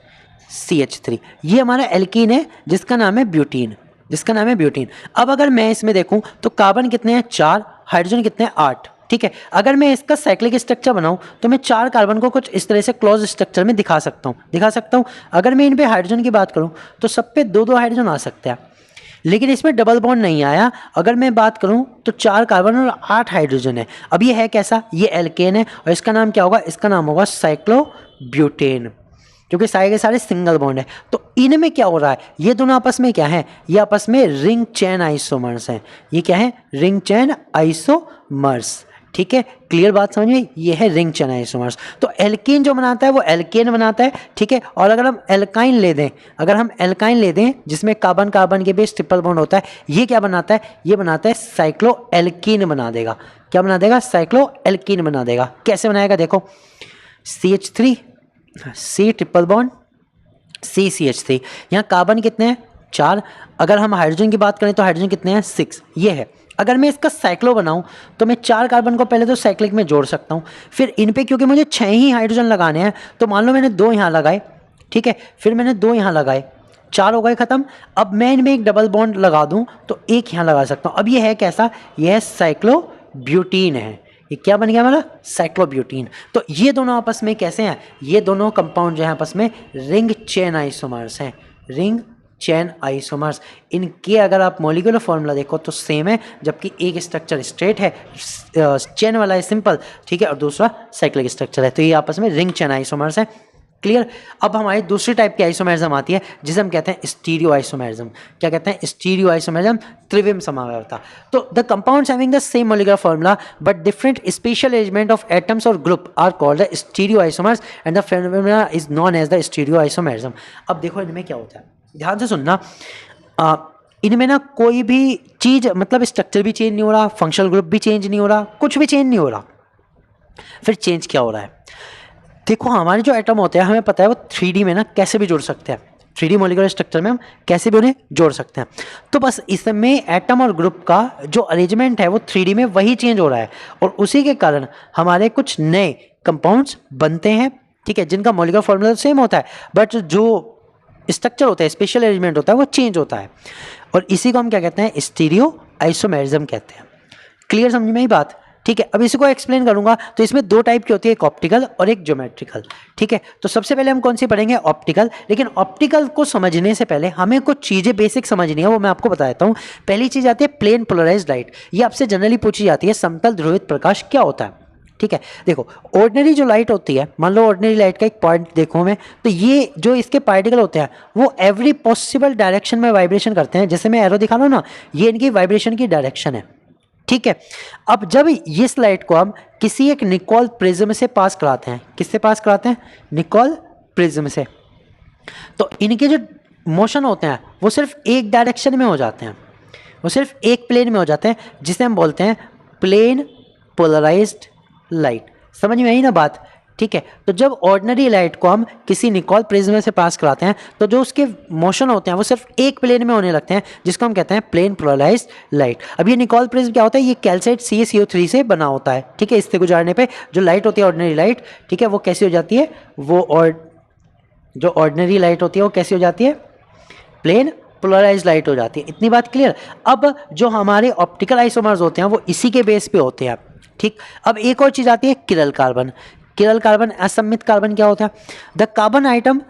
A: CH3, ये हमारा एल्कीन है जिसका नाम है ब्यूटीन, जिसका नाम है ब्यूटीन। अब अगर मैं इसमें देखूं तो कार्बन कितने हैं? 4, हाइड्रोजन कितने हैं? 8, ठीक है। अगर मैं इसका साइक्लिक स्ट्रक्चर बनाऊं तो मैं 4 कार्बन को कुछ इस तरह से क्लोज स्ट्रक्चर में दिखा सकता हूं। अगर मैं इन पे हाइड्रोजन की बात करूं तो सब पे 2-2 हाइड्रोजन आ सकते हैं, लेकिन इसमें डबल बॉन्ड नहीं आया। अगर मैं बात करूं तो 4 कार्बन और 8 हाइड्रोजन है। अब ये है कैसा, ये एल्केन है और इसका नाम क्या होगा, इसका नाम होगा साइक्लोब्यूटेन, क्योंकि सारे के सारे सिंगल बॉन्ड है। तो इनमें क्या हो रहा है, ये दोनों आपस में क्या है, ये आपस में रिंग चेन आइसोमर्स हैं। ये क्या है, रिंग चेन आइसोमर्स। ठीक है, क्लियर बात समझ में, ये है रिंग चेन आइसोमर्स। तो एल्केन जो बनाता है वो एल्केन बनाता है। ठीक है, और अगर हम एल्काइन ले दें जिसमें कार्बन कार्बन के बीच ट्रिपल बॉन्ड होता है, ये क्या बनाता है, ये बनाता है साइक्लो एल्कीन बना देगा। क्या बना देगा, साइक्लो एल्कीन बना देगा। कैसे बनाएगा, देखो CH3 C triple bond CCH3, यहाँ कार्बन कितने हैं, 4। अगर हम हाइड्रोजन की बात करें तो हाइड्रोजन कितने हैं, 6। ये है। अगर मैं इसका साइक्लो बनाऊं तो मैं 4 कार्बन को पहले तो साइक्लिक में जोड़ सकता हूं, फिर इन पे क्योंकि मुझे 6 ही हाइड्रोजन लगाने हैं तो मान लो मैंने 2 यहाँ लगाए, ठीक है, फिर मैंने 2 यहाँ लगाए, 4 हो गए खत्म। अब मैं इनमें एक डबल बॉन्ड लगा दूं तो एक यहाँ लगा सकता हूँ। अब ये है कैसा, ये है साइक्लोब्यूटीन है। ये क्या बन गया हमारा, साइक्लोब्यूटीन। तो ये दोनों आपस में कैसे हैं, ये दोनों कंपाउंड जो है आपस में रिंग चेन आइसोमर्स हैं, रिंग चेन आइसोमर्स। इनके अगर आप मॉलिक्यूलर फॉर्मूला देखो तो सेम है, जबकि एक स्ट्रक्चर स्ट्रेट है, चेन वाला है सिंपल, ठीक है, और दूसरा साइक्लिक स्ट्रक्चर है। तो ये आपस में रिंग चेन आइसोमर्स है। क्लियर। अब हमारी दूसरी टाइप की आइसोमेरिज्म आती है जिसे हम कहते हैं स्टीरियो आइसोमेरिज्म। क्या कहते हैं, स्टीरियो आइसोमेरिज्म, त्रिविम समवायता। तो the compounds having the same molecular formula but different special arrangement of atoms और group are called the stereo isomers and the phenomena is known as the stereo isomerism. अब देखो इनमें क्या होता है, ध्यान से सुनना। इनमें ना कोई भी चीज़, मतलब स्ट्रक्चर भी चेंज नहीं हो रहा, फंक्शनल ग्रुप भी चेंज नहीं हो रहा, कुछ भी चेंज नहीं हो रहा। फिर चेंज क्या हो रहा है, देखो हमारे जो एटम होते हैं हमें पता है वो 3D में ना कैसे भी जोड़ सकते हैं, 3D मॉलिक्यूलर स्ट्रक्चर में हम कैसे भी उन्हें जोड़ सकते हैं। तो बस इसमें एटम और ग्रुप का जो अरेंजमेंट है वो 3D में वही चेंज हो रहा है, और उसी के कारण हमारे कुछ नए कंपाउंड्स बनते हैं, ठीक है, जिनका मॉलिक्यूलर फॉर्मूला सेम होता है बट जो स्ट्रक्चर होता है, स्पेशल अरेंजमेंट होता है, वो चेंज होता है। और इसी को हम क्या कहते हैं, स्टीरियो आइसोमेरिज्म कहते हैं। क्लियर समझ में ही बात, ठीक है। अब इसी को एक्सप्लेन करूंगा। तो इसमें 2 टाइप की होती है, एक ऑप्टिकल और एक ज्योमेट्रिकल, ठीक है। तो सबसे पहले हम कौन सी पढ़ेंगे, ऑप्टिकल। लेकिन ऑप्टिकल को समझने से पहले हमें कुछ चीज़ें बेसिक समझनी है, वो मैं आपको बता देता हूँ। पहली चीज़ आती है प्लेन पोलराइज्ड लाइट। ये आपसे जनरली पूछी जाती है, समतल ध्रुवित प्रकाश क्या होता है, ठीक है। देखो ऑर्डिनरी जो लाइट होती है, मान लो ऑर्डिनरी लाइट का एक पॉइंट देखो मैं, तो ये जो इसके पार्टिकल होते हैं वो एवरी पॉसिबल डायरेक्शन में वाइब्रेशन करते हैं। जैसे मैं एरो दिखा रहा हूँ ना, ये इनकी वाइब्रेशन की डायरेक्शन है, ठीक है। अब जब इस लाइट को हम किसी एक निकोल प्रिज्म से पास कराते हैं, किससे पास कराते हैं, निकोल प्रिज्म से, तो इनके जो मोशन होते हैं वो सिर्फ एक डायरेक्शन में हो जाते हैं, वो सिर्फ एक प्लेन में हो जाते हैं, जिसे हम बोलते हैं प्लेन पोलराइज्ड लाइट। समझ में आई ना बात, ठीक है। तो जब ऑर्डिनरी लाइट को हम किसी निकोल प्रिज्म से पास कराते हैं तो जो उसके मोशन होते हैं वो सिर्फ एक प्लेन में होने लगते हैं, जिसको हम कहते हैं प्लेन पोलराइज्ड लाइट। अब ये निकोल प्रिज्म क्या होता है, ये कैल्साइट CaCO3 से बना होता है, ठीक है। इससे गुजारने पे जो लाइट होती है ऑर्डिनरी लाइट, ठीक है, वो कैसी हो जाती है, वो जो ऑर्डिनरी लाइट होती है वो कैसी हो जाती है, प्लेन पोलराइज्ड लाइट हो जाती है। इतनी बात क्लियर। अब जो हमारे ऑप्टिकल आइसोमर्स होते हैं वो इसी के बेस पे होते हैं, ठीक। अब एक और चीज़ आती है किरल कार्बन। किरल कार्बन, असम्मित कार्बन क्या होता है, the carbon atom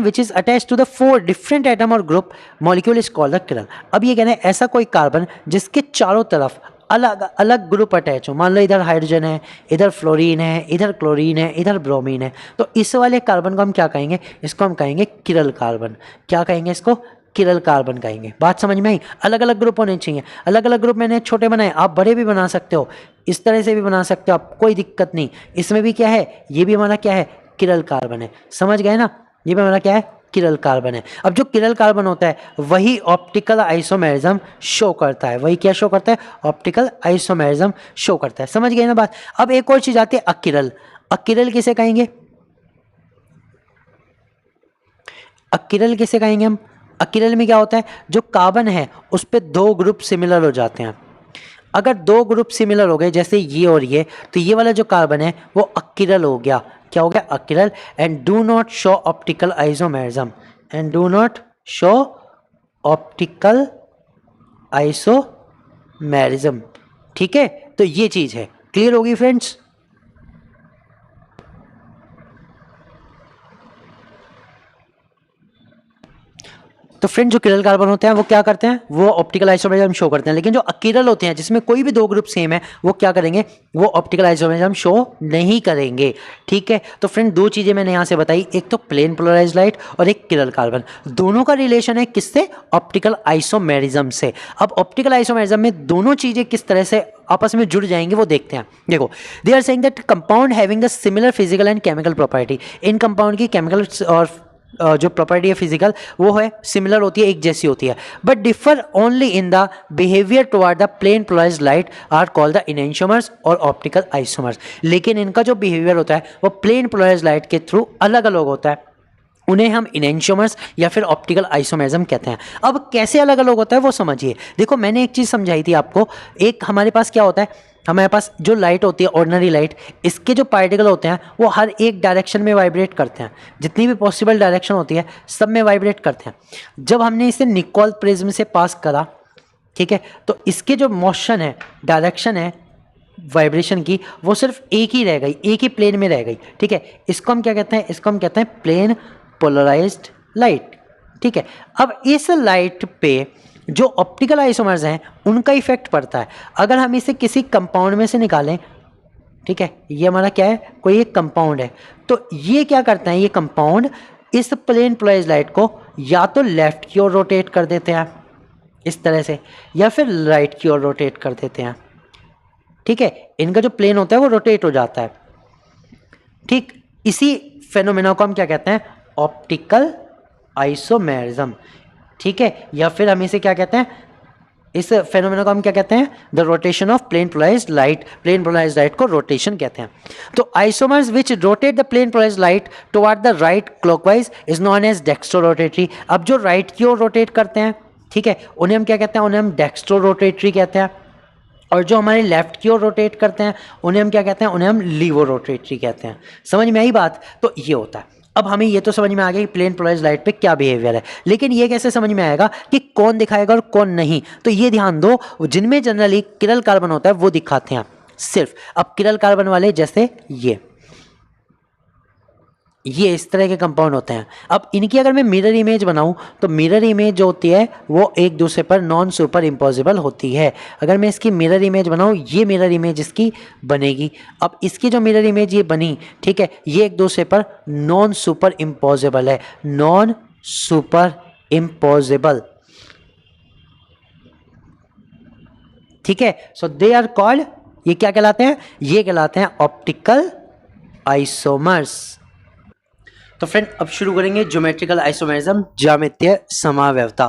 A: which is attach to the 4 different atom और group molecule is called the chiral. अब ये कहना है ऐसा कोई कार्बन जिसके चारों तरफ अलग अलग ग्रुप अटैच हो। मान लो इधर हाइड्रोजन है, इधर फ्लोरीन है, इधर क्लोरीन है, इधर ब्रोमीन है, तो इस वाले कार्बन को हम क्या कहेंगे, इसको हम कहेंगे किरल कार्बन। क्या कहेंगे इसको, किरल कार्बन कहेंगे। बात समझ में आई। अलग अलग ग्रुप होने चाहिए, अलग अलग ग्रुप मैंने छोटे बनाए, आप बड़े भी बना सकते हो, इस तरह से भी बना सकते हो आप, कोई दिक्कत नहीं। इसमें भी क्या है, ये भी हमारा क्या है, किरल कार्बन है। समझ गए ना, ये भी हमारा क्या है, किरल कार्बन है। अब जो किरल कार्बन होता है वही ऑप्टिकल आइसोमेरिज्म शो करता है, वही क्या शो करता है, ऑप्टिकल आइसोमेरिज्म शो करता है। समझ गए ना बात। अब एक और चीज आती है अकिरल। अकिरल किसे कहेंगे, अकिरल किसे कहेंगे हम, अकिरल में क्या होता है, जो कार्बन है उस पर 2 ग्रुप सिमिलर हो जाते हैं। अगर 2 ग्रुप सिमिलर हो गए, जैसे ये और ये, तो ये वाला जो कार्बन है वो अकिरल हो गया। क्या हो गया, achiral. And do not show optical isomerism, and do not show optical isomerism, ठीक है। तो ये चीज़ है। क्लियर होगी फ्रेंड्स? तो फ्रेंड जो किरल कार्बन होते हैं वो क्या करते हैं, वो ऑप्टिकल आइसोमेरिज्म शो करते हैं, लेकिन जो अकिरल होते हैं जिसमें कोई भी दो ग्रुप सेम है वो क्या करेंगे, वो ऑप्टिकल आइसोमेरिज्म शो नहीं करेंगे। ठीक है, तो फ्रेंड दो चीजें मैंने यहां से बताई, एक तो प्लेन पोलराइज्ड लाइट और एक किरल कार्बन, दोनों का रिलेशन है किससे, ऑप्टिकल आइसोमेरिज्म से। अब ऑप्टिकल आइसोमेरिज्म में दोनों चीजें किस तरह से आपस में जुड़ जाएंगे वो देखते हैं। देखो, they are saying that compound having the similar physical and chemical property, इन कंपाउंड की केमिकल और जो प्रॉपर्टी है फिजिकल वो है सिमिलर होती है, एक जैसी होती है, but differ only in the behaviour toward the plane polarized light are called the enantiomers और ऑप्टिकल आइसोमर्स। लेकिन इनका जो बिहेवियर होता है वो प्लेन पोलराइज्ड लाइट के थ्रू अलग अलग होता है, उन्हें हम इनेंशियोमर्स या फिर ऑप्टिकल आइसोमेरिज्म कहते हैं। अब कैसे अलग अलग होता है वो समझिए। देखो, मैंने एक चीज़ समझाई थी आपको, एक हमारे पास क्या होता है, हमारे पास जो लाइट होती है ऑर्डिनरी लाइट, इसके जो पार्टिकल होते हैं वो हर एक डायरेक्शन में वाइब्रेट करते हैं, जितनी भी पॉसिबल डायरेक्शन होती है सब में वाइब्रेट करते हैं। जब हमने इसे निकोल प्रिज्म से पास करा, ठीक है, तो इसके जो मोशन है, डायरेक्शन है वाइब्रेशन की, वो सिर्फ एक ही रह गई, एक ही प्लेन में रह गई। ठीक है, इसको हम क्या कहते हैं, इसको हम कहते हैं प्लेन पोलराइज्ड लाइट। ठीक है, अब इस लाइट पे जो ऑप्टिकल आइसोमर्स हैं उनका इफेक्ट पड़ता है। अगर हम इसे किसी कंपाउंड में से निकालें, ठीक है, ये हमारा क्या है, कोई एक कंपाउंड है, तो ये क्या करता है, ये कंपाउंड इस प्लेन पोलराइज्ड लाइट को या तो लेफ्ट की ओर रोटेट कर देते हैं इस तरह से, या फिर राइट की ओर रोटेट कर देते हैं। ठीक है, इनका जो प्लेन होता है वो रोटेट हो जाता है। ठीक, इसी फेनोमेना को हम क्या कहते हैं, ऑप्टिकल आइसोमेरिज्म। ठीक है, या फिर हम इसे क्या कहते हैं, इस फेनोमेना को हम क्या कहते हैं, the rotation of plane polarized light. Plane polarized light को रोटेशन कहते हैं। तो isomers which rotate the plane polarized light toward the right clockwise is known as dextro rotatory. अब जो राइट की ओर रोटेट करते हैं, ठीक है, उन्हें हम क्या कहते हैं, उन्हें हम डेक्स्ट्रो रोटेटरी कहते हैं। और जो हमारे लेफ्ट की ओर रोटेट करते हैं उन्हें हम क्या कहते हैं, उन्हें हम लीवो रोटेटरी कहते हैं। समझ में आई बात? तो ये होता है। अब हमें ये तो समझ में आ गया कि प्लेन पोलराइज्ड लाइट पे क्या बिहेवियर है, लेकिन ये कैसे समझ में आएगा कि कौन दिखाएगा और कौन नहीं? तो ये ध्यान दो, जिनमें जनरली किरल कार्बन होता है वो दिखाते हैं सिर्फ। अब किरल कार्बन वाले जैसे ये इस तरह के कंपाउंड होते हैं। अब इनकी अगर मैं मिरर इमेज बनाऊं तो मिरर इमेज जो होती है वो एक दूसरे पर नॉन सुपर इम्पॉसिबल होती है। अगर मैं इसकी मिरर इमेज बनाऊं, ये मिरर इमेज इसकी बनेगी। अब इसकी जो मिरर इमेज ये बनी, ठीक है, ये एक दूसरे पर नॉन सुपर इम्पॉसिबल है, नॉन सुपर इम्पॉसिबल। ठीक है, सो दे आर कॉल्ड, ये क्या कहलाते हैं, ये कहलाते हैं ऑप्टिकल आइसोमर्स। तो फ्रेंड अब शुरू करेंगे ज्योमेट्रिकल आइसोमेरिज्म, ज्यामितीय समावयवता।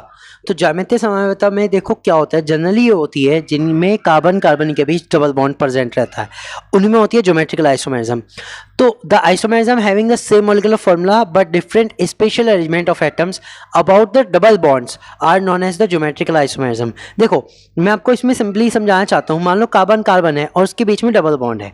A: तो ज्यामितीय समावयवता में देखो क्या होता है, जनरली ये होती है जिनमें कार्बन कार्बन के बीच डबल बॉन्ड प्रेजेंट रहता है, उनमें होती है ज्योमेट्रिकल आइसोमेरिज्म। तो the isomerism having the same molecular formula but different special arrangement of atoms about the double bonds are known as the geometrical isomerism. देखो, मैं आपको इसमें सिंपली समझाना चाहता हूँ। मान लो कार्बन कार्बन है और उसके बीच में डबल बॉन्ड है,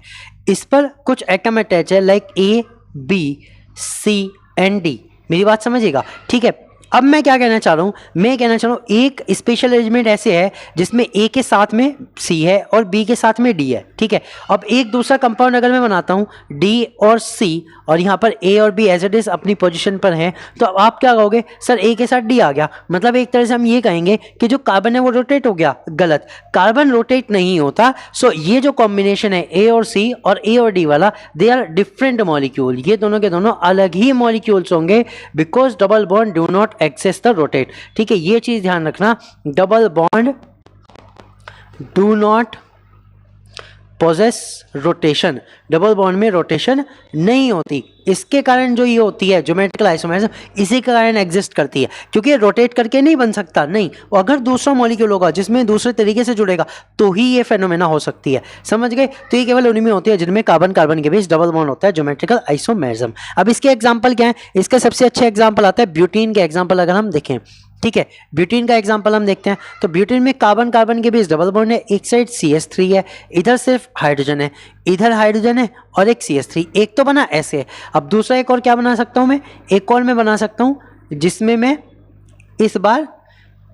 A: इस पर कुछ एटम अटैच है like A, B, C and D. मेरी बात समझिएगा, ठीक है। अब मैं क्या कहना चाह रहा हूँ, मैं कहना चाह रहा हूँ एक स्पेशल अरेंजमेंट ऐसे है जिसमें ए के साथ में सी है और बी के साथ में डी है, ठीक है। अब एक दूसरा कंपाउंड अगर मैं बनाता हूँ डी और सी, और यहाँ पर ए और बी एज इट इज अपनी पोजीशन पर हैं, तो अब आप क्या कहोगे, सर ए के साथ डी आ गया, मतलब एक तरह से हम ये कहेंगे कि जो कार्बन है वो रोटेट हो गया। गलत, कार्बन रोटेट नहीं होता। सो ये जो कॉम्बिनेशन है ए और सी और ए और डी वाला, दे आर डिफरेंट मॉलिक्यूल, ये दोनों के दोनों अलग ही मॉलिक्यूल्स होंगे, because double bond do not access the rotate. ठीक है, ये चीज ध्यान रखना, double bond do not possess rotation, double bond में रोटेशन नहीं होती। इसके कारण जो ये होती है ज्योमेट्रिकल आइसोमेरिज्म, इसी के कारण एग्जिस्ट करती है, क्योंकि ये रोटेट करके नहीं बन सकता, नहीं, अगर दूसरा मॉलिक्यूल होगा जिसमें दूसरे तरीके से जुड़ेगा तो ही ये फेनोमेना हो सकती है। समझ गए? तो ये केवल उन्हीं में होती है जिनमें कार्बन कार्बन के बीच डबल बॉन्ड होता है, ज्योमेट्रिकल आइसोमेरिज्म। अब इसके एग्जाम्पल क्या है, इसका सबसे अच्छा एग्जाम्पल आता है ब्यूटीन के एग्जाम्पल अगर हम देखें, ठीक है, ब्यूटीन का एग्जांपल हम देखते हैं। तो ब्यूटीन में कार्बन कार्बन के बीच डबल बॉन्ड है, एक साइड CH3 है, इधर सिर्फ हाइड्रोजन है, इधर हाइड्रोजन है और एक CH3, एक तो बना ऐसे। अब दूसरा एक और क्या बना सकता हूं मैं, एक और मैं बना सकता हूं जिसमें मैं इस बार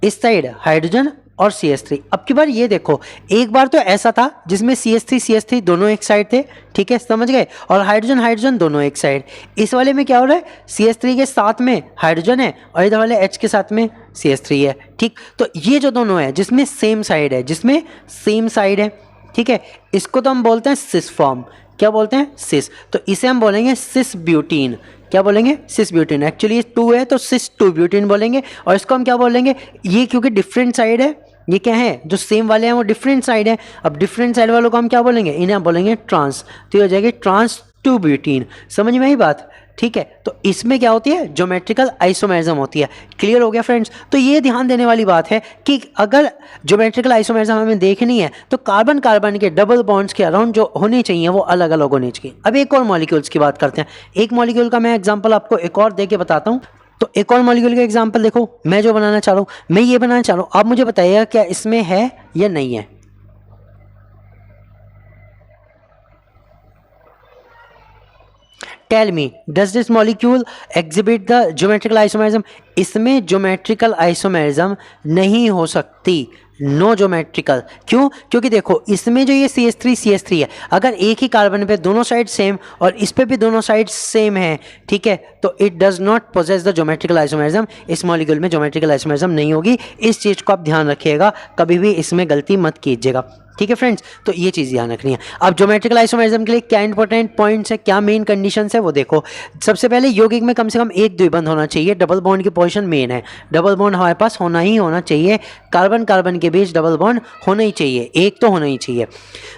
A: इस साइड हाइड्रोजन और CH3। अब की बार ये देखो, एक बार तो ऐसा था जिसमें CH3 दोनों एक साइड थे, ठीक है, समझ गए, और हाइड्रोजन हाइड्रोजन दोनों एक साइड। इस वाले में क्या हो रहा है, CH3 के साथ में हाइड्रोजन है और इधर वाले H के साथ में CH3 है, ठीक। तो ये जो दोनों है जिसमें सेम साइड है, जिसमें सेम साइड है, ठीक है, इसको तो हम बोलते हैं सिस फॉर्म। क्या बोलते हैं, सिस। तो इसे हम बोलेंगे सिस ब्यूटीन। क्या बोलेंगे, सिस ब्यूटीन। एक्चुअली 2 है तो सिस 2 ब्यूटीन बोलेंगे। और इसको हम क्या बोलेंगे, ये क्योंकि डिफरेंट साइड है, ये क्या है, जो सेम वाले हैं वो डिफरेंट साइड है। अब डिफरेंट साइड वालों को हम क्या बोलेंगे, इन्हें हम बोलेंगे ट्रांस। तो ये हो जाएगी ट्रांस 2 ब्यूटीन। समझ में आई बात, ठीक है। तो इसमें क्या होती है, ज्योमेट्रिकल आइसोमेरिज्म होती है। क्लियर हो गया फ्रेंड्स। तो ये ध्यान देने वाली बात है कि अगर ज्योमेट्रिकल आइसोमेरिज्म हमें देखनी है तो कार्बन कार्बन के डबल बॉन्ड्स के अराउंड जो होने चाहिए वो अलग अलग होने चाहिए। अब एक और मॉलिक्यूल्स की बात करते हैं। एक मॉलिक्यूल का मैं एग्जांपल आपको एक और दे के बताता हूँ। तो एक और मॉलिक्यूल का एग्जांपल देखो, मैं जो बनाना चाह रहा हूँ, मैं ये बनाना चाह रहा हूँ। आप मुझे बताइएगा क्या इसमें है या नहीं है। Tell me, does this molecule exhibit the geometrical isomerism. इसमें ज्योमेट्रिकल आइसोमेरिज्म नहीं हो सकती, नो ज्योमेट्रिकल। क्यों, क्योंकि देखो इसमें जो ये CH3 है, अगर एक ही कार्बन पे दोनों साइड सेम और इस पे भी दोनों साइड सेम है, ठीक है, तो it does not possess the geometrical isomerism. इस मॉलिक्यूल में ज्योमेट्रिकल आइसोमेरिज्म नहीं होगी। इस चीज़ को आप ध्यान रखिएगा, कभी भी इसमें गलती मत कीजिएगा, ठीक है फ्रेंड्स। तो ये चीज़ ध्यान रखनी है। अब ज्योमेट्रिकल आइसोमेरिज्म के लिए क्या इंपॉर्टेंट पॉइंट्स है, क्या मेन कंडीशंस है वो देखो। सबसे पहले यौगिक में कम से कम एक द्विबंध होना चाहिए। डबल बॉन्ड की पोजीशन मेन है, डबल बॉन्ड हमारे पास होना ही होना चाहिए। कार्बन कार्बन के बीच डबल बॉन्ड होना ही चाहिए, एक तो होना ही चाहिए।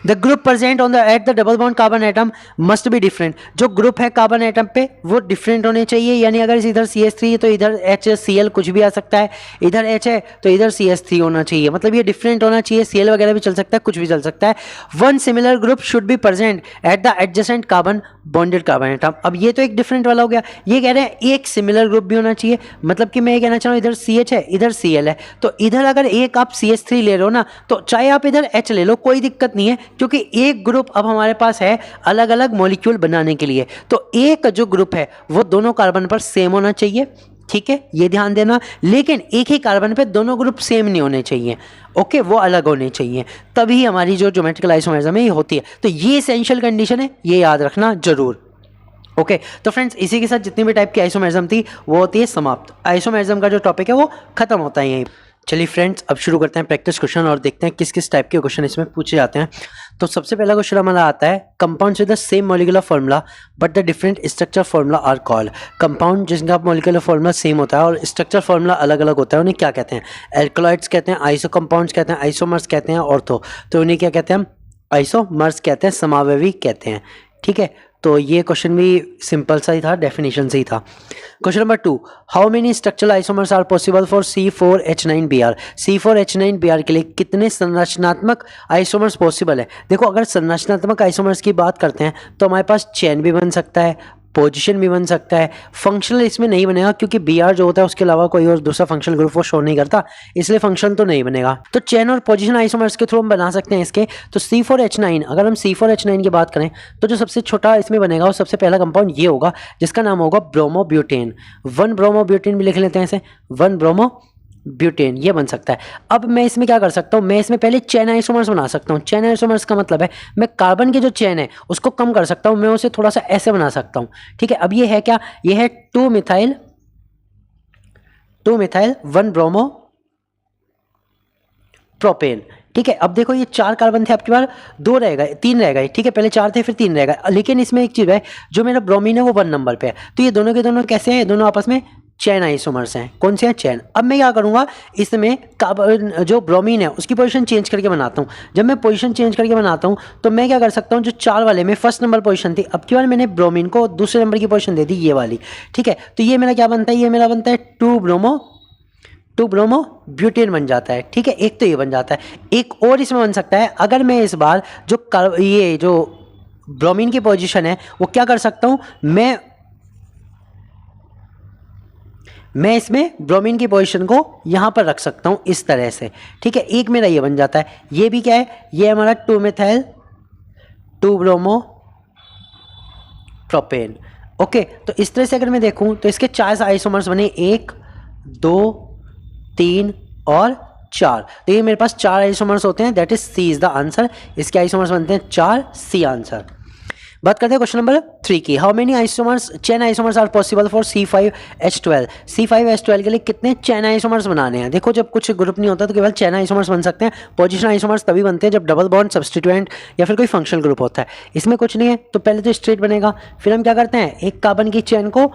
A: The group present on the at the double bond carbon atom must be different. जो ग्रुप है कार्बन एटम पे वो डिफरेंट होने चाहिए, यानी अगर इधर CH3 है तो इधर HCl कुछ भी आ सकता है, इधर H है तो इधर CH3 होना चाहिए। मतलब ये डिफरेंट होना चाहिए। Cl वगैरह भी चल सकता है, कुछ भी चल सकता है। One similar group should be present at the adjacent carbon bonded carbon atom. अब ये तो एक डिफरेंट वाला हो गया। ये कह रहे हैं एक सिमिलर ग्रुप भी होना चाहिए। मतलब कि मैं ये कहना चाह रहा हूँ इधर CH है, इधर Cl है, तो इधर अगर एक आप CH3 ले रहे हो ना, तो चाहे आप इधर H ले लो, कोई दिक्कत नहीं है, क्योंकि एक ग्रुप अब हमारे पास है अलग अलग मॉलिक्यूल बनाने के लिए। तो एक जो ग्रुप है वो दोनों कार्बन पर सेम होना चाहिए, ठीक है, ये ध्यान देना। लेकिन एक ही कार्बन पे दोनों ग्रुप सेम नहीं होने चाहिए, ओके, वो अलग होने चाहिए, तभी हमारी जो ज्योमेट्रिकल आइसोमेरिज्म है ये होती है। तो ये एसेंशियल कंडीशन है, ये याद रखना जरूर, ओके। तो फ्रेंड्स इसी के साथ जितनी भी टाइप की आइसोमेरिज्म थी वो होती है समाप्त। आइसोमेरिज्म का जो टॉपिक है वो खत्म होता है यहीं। चलिए फ्रेंड्स अब शुरू करते हैं प्रैक्टिस क्वेश्चन और देखते हैं किस किस टाइप के क्वेश्चन इसमें पूछे जाते हैं। तो सबसे पहला क्वेश्चन हमारा आता है, compounds with the same molecular formula but the different structure formula are called. Compound जिनका मॉलिक्यूलर फार्मूला सेम होता है और स्ट्रक्चर फार्मूला अलग अलग होता है, उन्हें क्या कहते हैं? एल्कलॉइड्स कहते हैं, आइसो कंपाउंड्स कहते हैं, आइसोमर्स कहते हैं, ऑर्थो। तो उन्हें क्या कहते हैं? हम आइसोमर्स कहते हैं, समावयवी कहते हैं, ठीक है। तो ये क्वेश्चन भी सिंपल सा ही था, डेफिनेशन से ही था। Question number 2, how many structural isomers are possible for C4H9Br। C4H9Br के लिए कितने संरचनात्मक आइसोमर्स पॉसिबल है? देखो अगर संरचनात्मक आइसोमर्स की बात करते हैं तो हमारे पास चेन भी बन सकता है, पोजीशन भी बन सकता है, फंक्शनल इसमें नहीं बनेगा क्योंकि Br जो होता है उसके अलावा कोई और दूसरा फंक्शनल ग्रुप वो शो नहीं करता, इसलिए फंक्शन तो नहीं बनेगा। तो चेन और पोजीशन आइसोमर्स के थ्रू हम बना सकते हैं इसके। तो C4H9, अगर हम C4H9 की बात करें तो जो सबसे छोटा इसमें बनेगा वो सबसे पहला कंपाउंड ये होगा जिसका नाम होगा ब्रोमोब्यूटेन। 1 ब्रोमोब्यूटेन भी लिख लेते हैं इसे, 1 ब्रोमोब्यूटेन, ये बन सकता है। अब मैं इसमें क्या कर सकता हूँ, मैं इसमें पहले चेन आइसोमर्स बना सकता हूँ। चेन आइसोमर्स का मतलब है मैं कार्बन की जो चेन है उसको कम कर सकता हूँ, मैं उसे थोड़ा सा ऐसे बना सकता हूँ, ठीक है। अब ये है क्या, ये है 2 मिथाइल 1 ब्रोमो प्रोपेन, ठीक है। अब देखो ये 4 कार्बन थे, आपके पास 2 रह गए, 3 रह गए, ठीक है। पहले 4 थे फिर 3 रह गए, लेकिन इसमें एक चीज़ है, जो मेरा ब्रोमीन है वो 1 नंबर पे है, तो ये दोनों के दोनों कैसे हैं, दोनों आपस में चैन आइसोमर्स हैं। कौन से हैं? चैन। अब मैं क्या करूंगा, इसमें कार्बन जो ब्रोमीन है उसकी पोजीशन चेंज करके बनाता हूँ। जब मैं पोजीशन चेंज करके बनाता हूँ तो मैं क्या कर सकता हूँ, जो 4 वाले में फर्स्ट नंबर पोजीशन थी, अब की बार मैंने ब्रोमीन को दूसरे नंबर की पोजीशन दे दी, ये वाली, ठीक है। तो ये मेरा क्या बनता है, ये मेरा बनता है 2 ब्रोमो ब्यूटेन बन जाता है, ठीक है। एक तो ये बन जाता है, एक और इसमें बन सकता है, अगर मैं इस बार ये जो ब्रोमीन की पोजीशन है वो क्या कर सकता हूँ, मैं इसमें ब्रोमीन की पोजीशन को यहाँ पर रख सकता हूँ इस तरह से, ठीक है। एक मेरा ये बन जाता है, ये भी क्या है, ये हमारा 2 मिथाइल 2 ब्रोमो प्रोपेन, ओके। तो इस तरह से अगर मैं देखूँ तो इसके 4 आइसोमर्स बने, 1 2 3 और 4। तो ये मेरे पास 4 आइसोमर्स होते हैं, that is C is the answer. इसके आइसोमर्स बनते हैं 4, सी आंसर। बात करते हैं क्वेश्चन नंबर 3 की। How many isomers, chain isomers are possible for C5H12। C5H12 के लिए कितने चेन आइसोमर्स बनाने हैं? देखो जब कुछ ग्रुप नहीं होता तो केवल चेन आइसोमर्स बन सकते हैं। पोजीशन आइसोमर्स तभी बनते हैं जब डबल बॉन्ड, सब्स्टिट्यूएंट या फिर कोई फंक्शनल ग्रुप होता है। इसमें कुछ नहीं है तो पहले तो स्ट्रेट बनेगा, फिर हम क्या करते हैं एक कार्बन की चेन को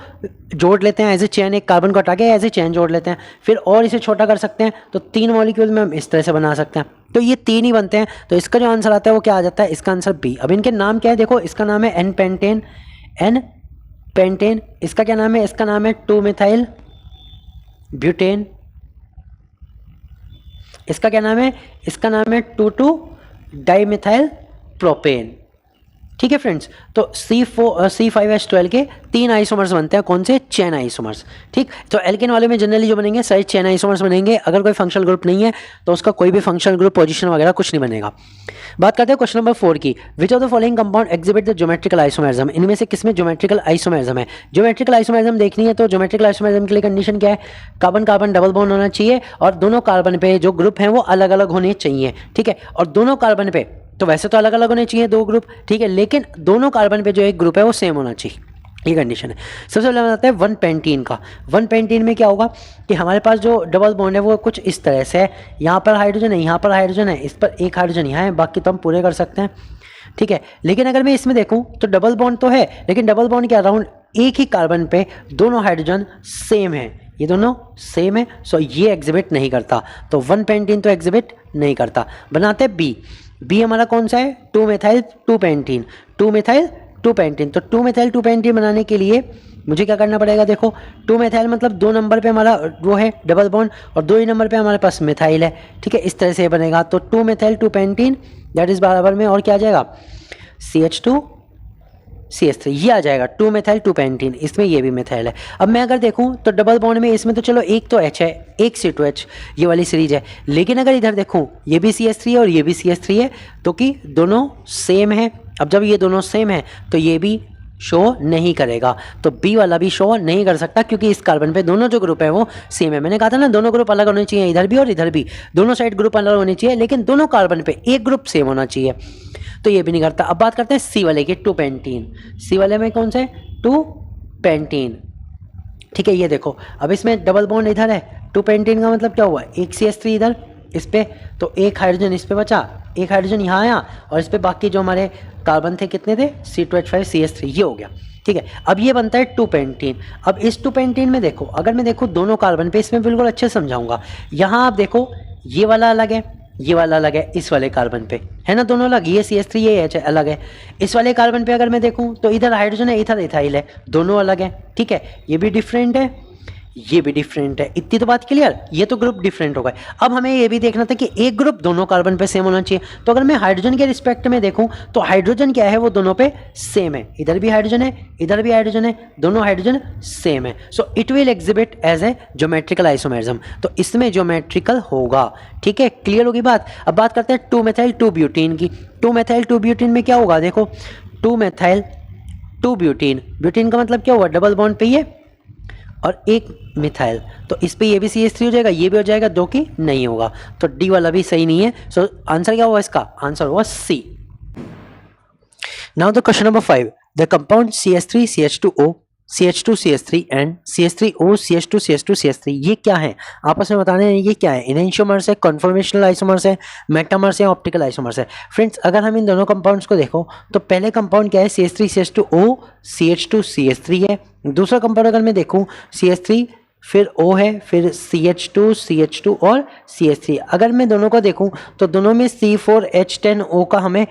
A: जोड़ लेते हैं एज ए चेन, एक कार्बन को हटा के एज ए चेन जोड़ लेते हैं, फिर और इसे छोटा कर सकते हैं तो 3 मॉलिक्यूल में हम इस तरह से बना सकते हैं। तो ये 3 ही बनते हैं, तो इसका जो आंसर आता है वो क्या आ जाता है? इसका आंसर बी। अब इनके नाम क्या है देखो, इसका नाम है एन पेंटेन, एन पेंटेन। इसका क्या नाम है? इसका नाम है 2 मिथाइल ब्यूटेन। इसका क्या नाम है? इसका नाम है 2,2 डाइमिथाइल प्रोपेन। ठीक है फ्रेंड्स, तो C5H12 के 3 आइसोमर्स बनते हैं, कौन से? Chain isomers. ठीक, तो एल्केन वाले में जनरली जो बनेंगे सारे चेन आइसोमर्स बनेंगे। अगर कोई फंक्शनल ग्रुप नहीं है तो उसका कोई भी फंक्शनल ग्रुप, पोजीशन वगैरह कुछ नहीं बनेगा। बात करते हैं क्वेश्चन नंबर 4 की। Which of the following compound exhibit the geometrical isomerism. इनमें से किसमें ज्योमेट्रिकल आइसोमेरिज्म है? ज्योमेट्रिकल आइसोमेरिज्म देखनी है तो ज्योमेट्रिकल आइसोमेरिज्म के लिए कंडीशन क्या है? कार्बन कार्बन डबल बॉन्ड होना चाहिए और दोनों कार्बन पे जो ग्रुप हैं वो अलग अलग होने चाहिए। ठीक है, और दोनों कार्बन पे तो वैसे तो अलग अलग होने चाहिए 2 ग्रुप, ठीक है, लेकिन दोनों कार्बन पे जो एक ग्रुप है वो सेम होना चाहिए, ये कंडीशन है। सबसे पहले आता है 1 पेंटीन का। 1 पेंटीन में क्या होगा कि हमारे पास जो डबल बॉन्ड है वो कुछ इस तरह से है, यहाँ पर हाइड्रोजन है, यहाँ पर हाइड्रोजन है, इस पर एक हाइड्रोजन यहाँ है, बाकी तो हम पूरे कर सकते हैं। ठीक है, लेकिन अगर मैं इसमें देखूँ तो डबल बॉन्ड तो है, लेकिन डबल बॉन्ड के अराउंड एक ही कार्बन पे दोनों हाइड्रोजन सेम है, ये दोनों सेम है, सो ये एग्जिबिट नहीं करता। तो 1 पेंटीन तो एग्जिबिट नहीं करता। बनाते हैं बी। बी हमारा कौन सा है? 2 मिथाइल 2 पेंटीन। 2 methyl 2 pentene. तो 2 मिथाइल 2 पेंटीन बनाने के लिए मुझे क्या करना पड़ेगा? देखो 2 मिथाइल मतलब 2 नंबर पे हमारा वो है डबल बॉन्ड और 2 ही नंबर पे हमारे पास मिथाइल है। ठीक है, इस तरह से बनेगा। तो 2 मिथाइल 2 पेंटीन दैट इज बराबर में और क्या आ जाएगा? CH2 CH3 ये आ जाएगा। 2 मिथाइल 2 पेंटीन, इसमें ये भी मिथाइल है। अब मैं अगर देखूं तो डबल बॉन्ड में इसमें तो चलो एक तो H है, एक C2H, ये वाली सीरीज है, लेकिन अगर इधर देखूं ये भी CH3 है और ये भी CH3 है, तो कि दोनों सेम है। अब जब ये दोनों सेम है तो ये भी शो नहीं करेगा, तो बी वाला भी शो नहीं कर सकता क्योंकि इस कार्बन पे दोनों जो ग्रुप है वो सेम है। मैंने कहा था ना दोनों ग्रुप अलग होने चाहिए, इधर भी और इधर भी, दोनों साइड ग्रुप अलग होने चाहिए, लेकिन दोनों कार्बन पे एक ग्रुप सेम होना चाहिए, तो ये भी नहीं करता। अब बात करते हैं सी वाले की, 2 पेंटीन। सी वाले में कौन से? 2 पेंटीन। ठीक है, ये देखो अब इसमें डबल बॉन्ड इधर है, 2 पेंटीन का मतलब क्या हुआ? एक CH3 इधर इस पे, तो एक हाइड्रोजन इस पे बचा, एक हाइड्रोजन यहाँ आया और इस पे बाकी जो हमारे कार्बन थे कितने थे? C2H5 CH3, ये हो गया। ठीक है, अब ये बनता है 2 पेंटीन। अब इस 2 पेंटीन में देखो, अगर मैं देखूँ दोनों कार्बन पे, इसमें बिल्कुल अच्छे से समझाऊंगा। यहाँ आप देखो ये वाला अलग है, ये वाला अलग है, इस वाले कार्बन पे है ना दोनों अलग, ये CH3 ये H अलग है। इस वाले कार्बन पे अगर मैं देखूं तो इधर हाइड्रोजन है, इधर इथाइल है, दोनों अलग है। ठीक है, ये भी डिफरेंट है, ये भी डिफरेंट है। इतनी तो बात क्लियर, ये तो ग्रुप डिफरेंट हो गए। अब हमें ये भी देखना था कि एक ग्रुप दोनों कार्बन पे सेम होना चाहिए। तो अगर मैं हाइड्रोजन के रिस्पेक्ट में देखूं तो हाइड्रोजन क्या है? वो दोनों पे सेम है, इधर भी हाइड्रोजन है, इधर भी हाइड्रोजन है, दोनों हाइड्रोजन सेम है, so it will exhibit as a geometrical isomerism. तो इसमें ज्योमेट्रिकल होगा। ठीक है, क्लियर होगी बात। अब बात करते हैं 2 मिथाइल 2 ब्यूटीन की। 2 मिथाइल 2 ब्यूटीन में क्या होगा? देखो 2 मिथाइल 2 ब्यूटीन, ब्यूटीन का मतलब क्या हुआ? डबल बॉन्ड पे ये और एक मिथाइल, तो इस पे ये भी CH3 हो जाएगा, ये भी हो जाएगा, दो की नहीं होगा, तो डी वाला भी सही नहीं है। सो आंसर क्या हुआ इसका? आंसर हुआ C. Now the question number 5, the compound CH3 CH2O CH2 CH3 and CH3O CH2 CH2 CH3 ये क्या है? आपस में बताने हैं ये क्या है? इनएंशियोमर्स है, कन्फॉर्मेशनल आइसोमर्स है, मेटामर्स है, ऑप्टिकल आइसोमर्स है। फ्रेंड्स अगर हम इन दोनों कंपाउंड्स को देखो तो पहले कंपाउंड क्या है? CH3 CH2O CH2 CH3 है। दूसरा कंपाउंड अगर मैं देखूं CH3 फिर O है, फिर CH2 और CH3। अगर मैं दोनों को देखूं तो दोनों में C4H10O का हमें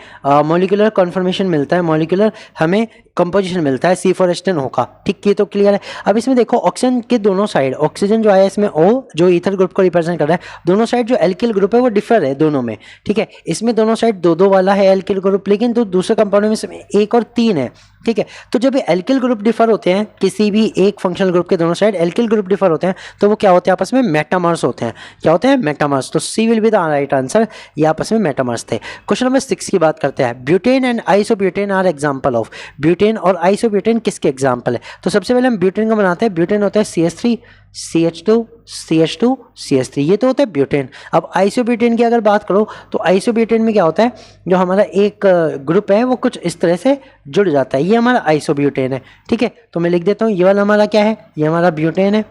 A: मॉलिक्यूलर कन्फर्मेशन मिलता है, मॉलिक्यूलर हमें कंपोजिशन मिलता है C4H10O का। ठीक, ये तो क्लियर है। अब इसमें देखो ऑक्सीजन के दोनों साइड, ऑक्सीजन जो आया इसमें O जो ईथर ग्रुप को रिप्रेजेंट कर रहा है, दोनों साइड जो एल्किल ग्रुप है वो डिफर है दोनों में। ठीक है, इसमें दोनों साइड 2-2 वाला है एल्किल ग्रुप, लेकिन तो दूसरे कंपाउंड में इसमें 1 और 3 है। ठीक है, तो जब एल्किल ग्रुप डिफर होते हैं, किसी भी एक फंक्शनल ग्रुप के दोनों साइड एल्किल ग्रुप डिफर होते हैं, तो वो क्या होते हैं? आपस में मेटामर्स होते हैं। क्या होते हैं? मेटामर्स। तो C will be the right answer, ये आपस में मेटामर्स थे। क्वेश्चन नंबर 6 की बात करते हैं। Butane and isobutane are example of. Butane butane और आइसोब्यूटेन किसके एग्जाम्पल है? तो सबसे पहले हम ब्यूटेन को बनाते हैं। ब्यूटेन होता है CH3 CH2 CH2 CH3, ये तो होता है ब्यूटेन। अब आइसोब्यूटेन की अगर बात करो तो आइसोब्यूटेन में क्या होता है, जो हमारा एक ग्रुप है वो कुछ इस तरह से जुड़ जाता है, ये हमारा आइसोब्यूटेन है। ठीक है, तो मैं लिख देता हूँ, ये वाला हमारा क्या है, ये हमारा ब्यूटेन है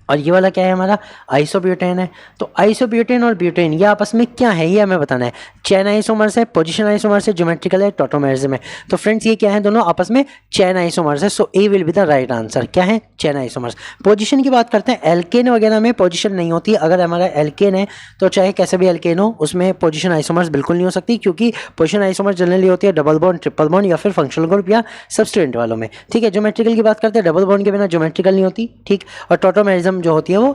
A: और ये वाला क्या है, हमारा आइसोब्यूटेन है। तो आइसोब्यूटेन और ब्यूटेन ये आपस में क्या है, ये हमें बताना है। चेन आइसोमर्स है, पोजीशन आइसोमर्स है, ज्योमेट्रिकल है, टॉटोमेरिज्म है। तो फ्रेंड्स ये क्या है, दोनों आपस में चेन आइसोमर्स है। So A will be the right answer. क्या है, चेन आइसोमर्स। पोजीशन की बात करते हैं, एल्केन वगैरह में पोजीशन नहीं होती। अगर हमारा एल्केन है तो चाहे कैसे भी एल्केन हो, उसमें पोजीशन आइसोमर्स बिल्कुल नहीं हो सकती, क्योंकि पोजीशन आइसोमर्स जनरली होती है डबल बॉन्ड, ट्रिपल बॉन्ड या फिर फंक्शनल ग्रुप या सबस्टीट्यूएंट वालों में। ठीक है, ज्योमेट्रिकल की बात करते हैं, डबल बॉन्ड के बिना ज्योमेट्रिकल नहीं होती। ठीक, और टॉटोमेरिज्म जो होती है वो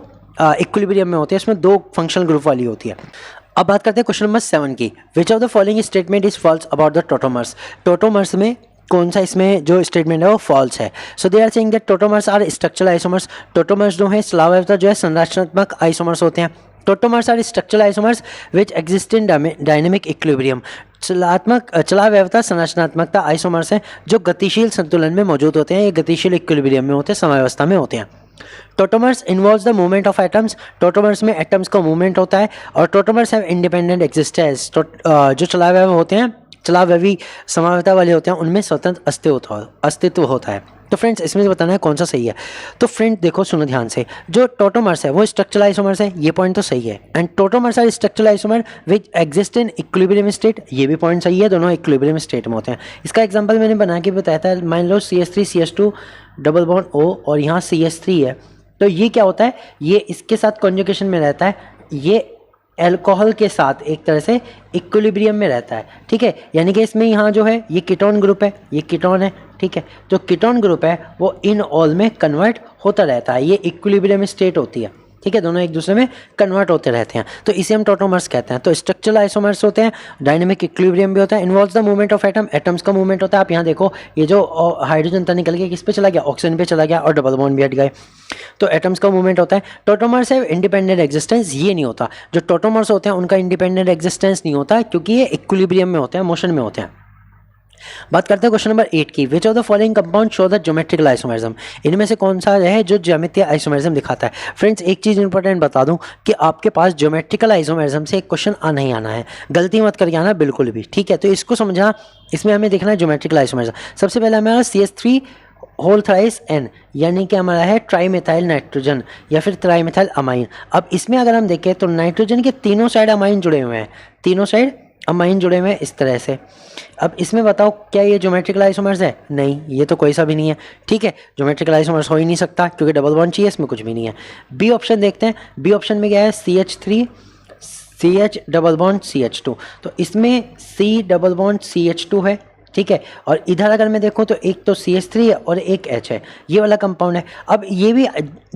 A: इक्विलिब्रियम में होती है, इसमें 2 फंक्शनल ग्रुप वाली होती है। अब बात करते हैं क्वेश्चन नंबर 7 की। Which of the following statement is false about the tautomers? Tautomers में कौन सा इसमें जो स्टेटमेंट है वो फॉल्स है? So they are saying that tautomers are structural isomers. Tautomers जो है स्लाव जो है संरचनात्मक आइसोमर्स होते हैं। Tautomers are structural isomers which exist in dynamic equilibrium. चला व्यवस्था संरचनात्मकता आइसोमर्स हैं जो गतिशील संतुलन में मौजूद होते हैं, ये गतिशील इक्विलिब्रियम में होते हैं, समावस्था में होते हैं। Tautomers involves the movement of atoms. Tautomers में एटम्स का मूवमेंट होता है और टोटोमर्स हैव इंडिपेंडेंट एग्जिस्टेंस। जो चलाव्यय होते हैं, चलाव्यवी समावता वाले होते हैं, उनमें स्वतंत्र अस्तित्व होता है। तो फ्रेंड्स इसमें से बताना है कौन सा सही है। तो फ्रेंड देखो, सुनो ध्यान से, जो टोटोमर्स है वो स्ट्रक्चरल आइसोमर्स है, ये पॉइंट तो सही है। And tautomers are structural isomer which exist in equilibrium state, ये भी पॉइंट सही है, दोनों इक्विलिब्रियम स्टेट में होते हैं। इसका एग्जांपल मैंने बना के बताया था। मान लो CH3 CH2 double bond O और यहाँ CH3 है, तो ये क्या होता है, ये इसके साथ कॉन्जुगेशन में रहता है, ये अल्कोहल के साथ एक तरह से इक्विलिब्रियम में रहता है। ठीक है, यानी कि इसमें यहाँ जो है ये कीटोन ग्रुप है, ये कीटोन है। ठीक है, जो कीटोन ग्रुप है वो इन ऑल में कन्वर्ट होता रहता है, ये इक्विलिब्रियम स्टेट होती है। ठीक है, दोनों एक दूसरे में कन्वर्ट होते रहते हैं, तो इसे हम टोटोमर्स कहते हैं। तो स्ट्रक्चरल आइसोमर्स होते हैं, डायनेमिक इक्विलिब्रियम भी होता है, involves the movement of atom, atoms का मूवमेंट होता है। आप यहाँ देखो, ये जो हाइड्रोजन था निकल के किस पे चला गया, ऑक्सीजन पे चला गया और डबल बॉन्ड भी हट गए, तो एटम्स का मूवमेंट होता है। टोटोमर्स है इंडिपेंडेंट एग्जिस्टेंस, ये नहीं होता। जो टोटोमर्स होते हैं उनका इंडिपेंडेंट एग्जिस्टेंस नहीं होता, क्योंकि ये इक्विलिब्रियम में होते हैं, मोशन में होते हैं। बात करते हैं क्वेश्चन नंबर 8 की। Which of the following compound show the geometrical isomerism? इनमें से कौन सा है जो ज्यामितीय आइसोमरिज्म दिखाता है? फ्रेंड्स एक चीज इंपॉर्टेंट बता दूं कि आपके पास ज्योमेट्रिकल आइसोमरिज्म से एक क्वेश्चन नहीं आना है, गलती मत करके आना बिल्कुल भी। ठीक है, तो इसको समझना, इसमें हमें देखना है ज्योमेट्रिकल आइसोमरिज्म। सबसे पहले हमारा CH3 होल थ्राइस N, यानी कि हमारा है ट्राईमेथाइल नाइट्रोजन या फिर ट्राईमेथाइल अमाइन। अब इसमें अगर हम देखें तो नाइट्रोजन के तीनों साइड अमाइन जुड़े हुए हैं, तीनों साइड अमाइन जुड़े हुए हैं इस तरह से। अब इसमें बताओ क्या ये ज्योमेट्रिकल आइसोमर्स है? नहीं, ये तो कोई सा भी नहीं है। ठीक है, ज्योमेट्रिकल आइसोमर्स हो ही नहीं सकता, क्योंकि डबल बॉन्ड चाहिए, इसमें कुछ भी नहीं है। बी ऑप्शन देखते हैं, बी ऑप्शन में क्या है, CH3 CH double bond CH2, तो इसमें C डबल बॉन्ड CH2 है। ठीक है, और इधर अगर मैं देखूं तो एक तो CH3 है और एक H है, ये वाला कंपाउंड है। अब ये भी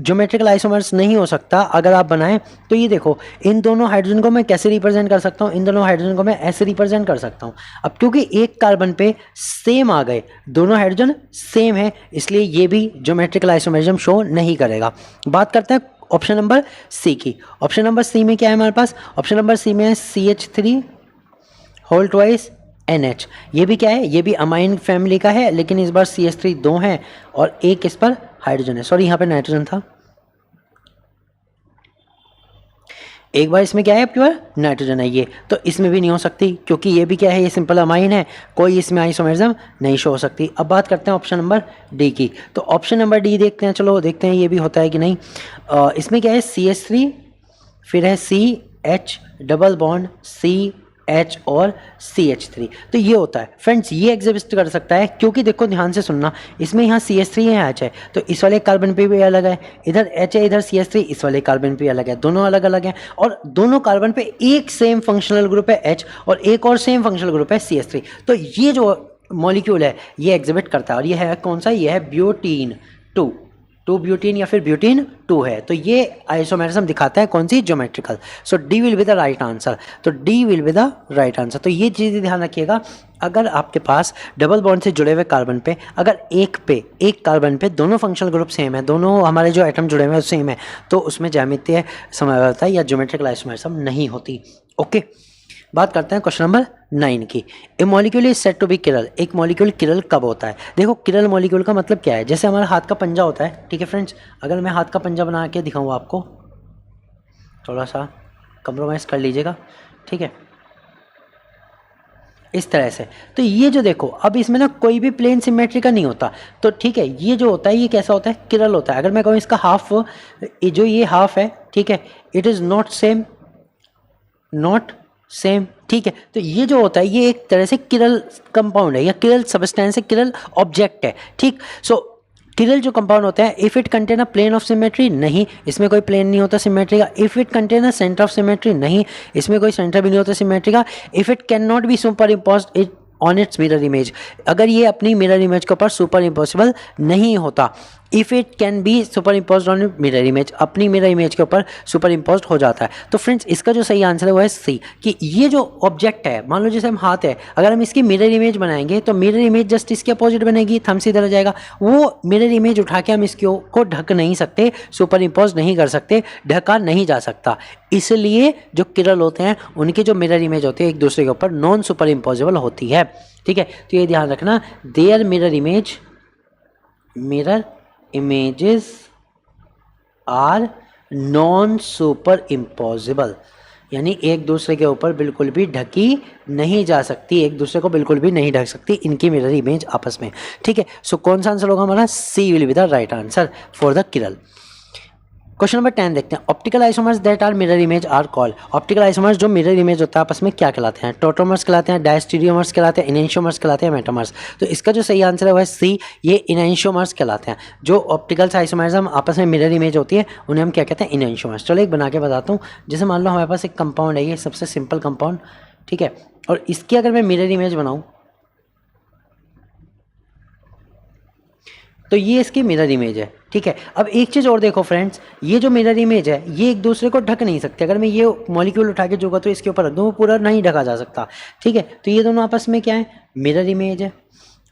A: ज्योमेट्रिकल आइसोमर्स नहीं हो सकता अगर आप बनाएं तो। ये देखो, इन दोनों हाइड्रोजन को मैं कैसे रिप्रेजेंट कर सकता हूँ, इन दोनों हाइड्रोजन को मैं ऐसे रिप्रेजेंट कर सकता हूँ। अब क्योंकि एक कार्बन पे सेम आ गए, दोनों हाइड्रोजन सेम है, इसलिए ये भी ज्योमेट्रिकल आइसोमरिज्म शो नहीं करेगा। बात करते हैं ऑप्शन नंबर C की। ऑप्शन नंबर C में क्या है हमारे पास? ऑप्शन नंबर C में है CH3 होल ट्वाइस NH। ये भी क्या है, ये भी अमाइन फैमिली का है, लेकिन इस बार CH3 दो हैं और एक इस पर हाइड्रोजन है। सॉरी, यहाँ पे नाइट्रोजन था, एक बार इसमें क्या है आपके पास नाइट्रोजन है, ये तो इसमें भी नहीं हो सकती, क्योंकि ये भी क्या है, ये सिंपल अमाइन है, कोई इसमें आइसोमरिज्म नहीं शो हो सकती। अब बात करते हैं ऑप्शन नंबर D की। तो ऑप्शन नंबर D देखते हैं, चलो देखते हैं ये भी होता है कि नहीं। इसमें क्या है, CH3 फिर है CH डबल बॉन्ड CH और CH3, तो ये होता है। फ्रेंड्स ये एग्जिस्ट कर सकता है, क्योंकि देखो ध्यान से सुनना, इसमें यहाँ CH3 है, H है, तो इस वाले कार्बन पे भी अलग है, इधर H है, इधर CH3, इस वाले कार्बन पे अलग है, दोनों अलग अलग हैं। और दोनों कार्बन पे एक सेम फंक्शनल ग्रुप है H और एक और सेम फंक्शनल ग्रुप है CH3, तो ये जो मॉलिक्यूल है ये एग्जिबिट करता है। और ये है कौन सा, ये है ब्यूटीन 2 ब्यूटीन या फिर ब्यूटीन 2 है, तो ये आइसोमेरिज्म दिखाता है कौन सी, geometrical. So D will be the right answer, तो D will be the right answer. तो ये चीज़ ध्यान रखिएगा, अगर आपके पास डबल बॉन्ड से जुड़े हुए कार्बन पे अगर एक कार्बन पे दोनों फंक्शनल ग्रुप सेम है, दोनों हमारे जो एटम जुड़े हुए हैं सेम है, तो उसमें ज्यामितीय समवर्तता या ज्योमेट्रिकल आइसोमेरिज्म नहीं होती। ओके, बात करते हैं क्वेश्चन नंबर 9 की। A molecule is said to be chiral. एक मॉलिक्यूल किरल कब होता है? देखो किरल मॉलिक्यूल का मतलब क्या है, जैसे हमारा हाथ का पंजा होता है, ठीक है फ्रेंड्स, अगर मैं हाथ का पंजा बना के दिखाऊँ आपको, थोड़ा सा कंप्रोमाइज़ कर लीजिएगा, ठीक है, इस तरह से। तो ये जो देखो, अब इसमें ना कोई भी प्लेन सिमेट्री का नहीं होता, तो ठीक है, ये जो होता है ये कैसा होता है? किरल होता है। अगर मैं कहूँ इसका हाफ, जो ये हाफ है, ठीक है, it is not same, not same, ठीक है। तो ये जो होता है ये एक तरह से किरल कंपाउंड है या किरल सब्सटेंस है, किरल ऑब्जेक्ट है, ठीक। सो किरल जो कंपाउंड होता है, if it contain a plane of symmetry, नहीं, इसमें कोई प्लेन नहीं होता सिमेट्री का। If it contain a centre of symmetry, नहीं, इसमें कोई सेंटर भी नहीं होता सिमेट्री का। If it cannot be superimposed it on its mirror image, अगर ये अपनी मिरर इमेज के ऊपर सुपर इम्पॉसिबल नहीं होता। If it can be super impose on mirror image, अपनी मिरर इमेज के ऊपर सुपर इम्पोज हो जाता है। तो फ्रेंड्स इसका जो सही आंसर है वो है सी, कि ये जो ऑब्जेक्ट है, मान लो जैसे हम हाथ है, अगर हम इसकी मिरर इमेज बनाएंगे तो मिरर इमेज जस्ट इसके अपोजिट बनेगी, थंब सीधा रह जाएगा। वो मिरर इमेज उठा के हम इसको को ढक नहीं सकते, सुपर इम्पोज नहीं कर सकते, ढका नहीं जा सकता। इसलिए जो किरल होते हैं उनकी जो मिरर इमेज होती है एक दूसरे के ऊपर नॉन सुपर इम्पोजेबल होती है, ठीक है। तो ये ध्यान रखना, their mirror images are non super impossible, यानी एक दूसरे के ऊपर बिल्कुल भी ढकी नहीं जा सकती, एक दूसरे को बिल्कुल भी नहीं ढक सकती इनकी मिरर इमेज आपस में, ठीक है। सो कौन सा आंसर होगा हमारा? C will be the right answer for the chiral. Question number 10 देखते हैं। Optical isomers that are mirror image are called. Optical isomers जो मिरर इमेज होता है आपस में क्या कहलाते हैं? टोटोमर्स कहलाते हैं, डायस्टीरियोमर्स कहलाते हैं, इनैंशियोमर्स कहलाते हैं, मेटामर्स। तो इसका जो सही आंसर है वह सी, ये इनैंशियोमर्स कहलाते हैं। जो ऑप्टिकल आइसोमर्स हम आपस में मिरर इमेज होती है उन्हें हम क्या कहते हैं? इनैंशियोमर्स। चलो एक बना के बताता हूँ। जैसे मान लो हमारे पास एक कंपाउंड है, ये सबसे सिंपल कंपाउंड, ठीक है, और इसकी अगर मैं मिरर इमेज बनाऊँ तो ये इसकी मिरर इमेज है, ठीक है। अब एक चीज़ और देखो फ्रेंड्स, ये जो मिरर इमेज है ये एक दूसरे को ढक नहीं सकते। अगर मैं ये मॉलिक्यूल उठा के जोगा तो इसके ऊपर रख दूँ, वो पूरा नहीं ढका जा सकता, ठीक है। तो ये दोनों आपस में क्या है? मिरर इमेज है,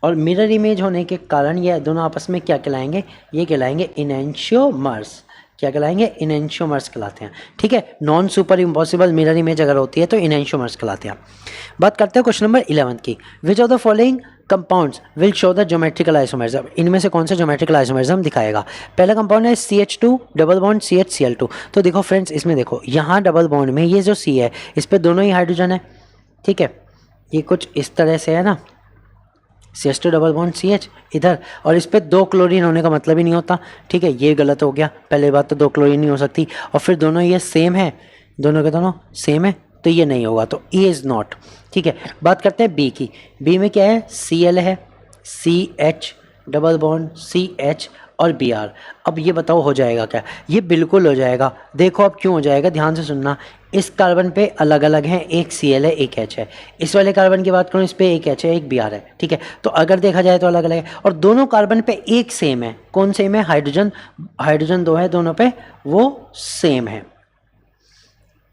A: और मिरर इमेज होने के कारण ये दोनों आपस में क्या कहलाएंगे? ये कहलाएंगे इनैंशियोमर्स। क्या कहलाएंगे? इनैंशियोमर्स कहलाते हैं, ठीक है। Non super impossible mirror image अगर होती है तो इनैंशियोमर्स कहलाते हैं। बात करते हैं क्वेश्चन नंबर 11 की। Which of the following compounds will show the geometrical isomers. इनमें से कौन सा ज्योमेट्रिकल आइसोमर्स दिखाएगा? पहला कंपाउंड है CH2 डबल बॉन्ड CHCl2। तो देखो फ्रेंड्स, इसमें देखो यहाँ डबल बॉन्ड में ये जो C है इस पर दोनों ही हाइड्रोजन है, ठीक है। ये कुछ इस तरह से है ना, CH2 डबल बॉन्ड CH इधर, और इस पर 2 क्लोरीन होने का मतलब ही नहीं होता, ठीक है। ये गलत हो गया, पहले बात तो 2 क्लोरीन नहीं हो सकती, और फिर दोनों ये सेम है, दोनों के दोनों सेम है, तो ये नहीं होगा, तो ए इज़ नॉट, ठीक है। बात करते हैं बी की। बी में क्या है? Cl है, CH डबल बॉन्ड CH और Br। अब ये बताओ हो जाएगा क्या? ये बिल्कुल हो जाएगा। देखो अब क्यों हो जाएगा, ध्यान से सुनना। इस कार्बन पे अलग अलग हैं, एक Cl है एक H है। इस वाले कार्बन की बात करूँ, इस पे एक H है एक Br है, ठीक है। तो अगर देखा जाए तो अलग अलग है, और दोनों कार्बन पे एक सेम है। कौन सेम है? हाइड्रोजन, हाइड्रोजन 2 है दोनों पे, वो सेम है,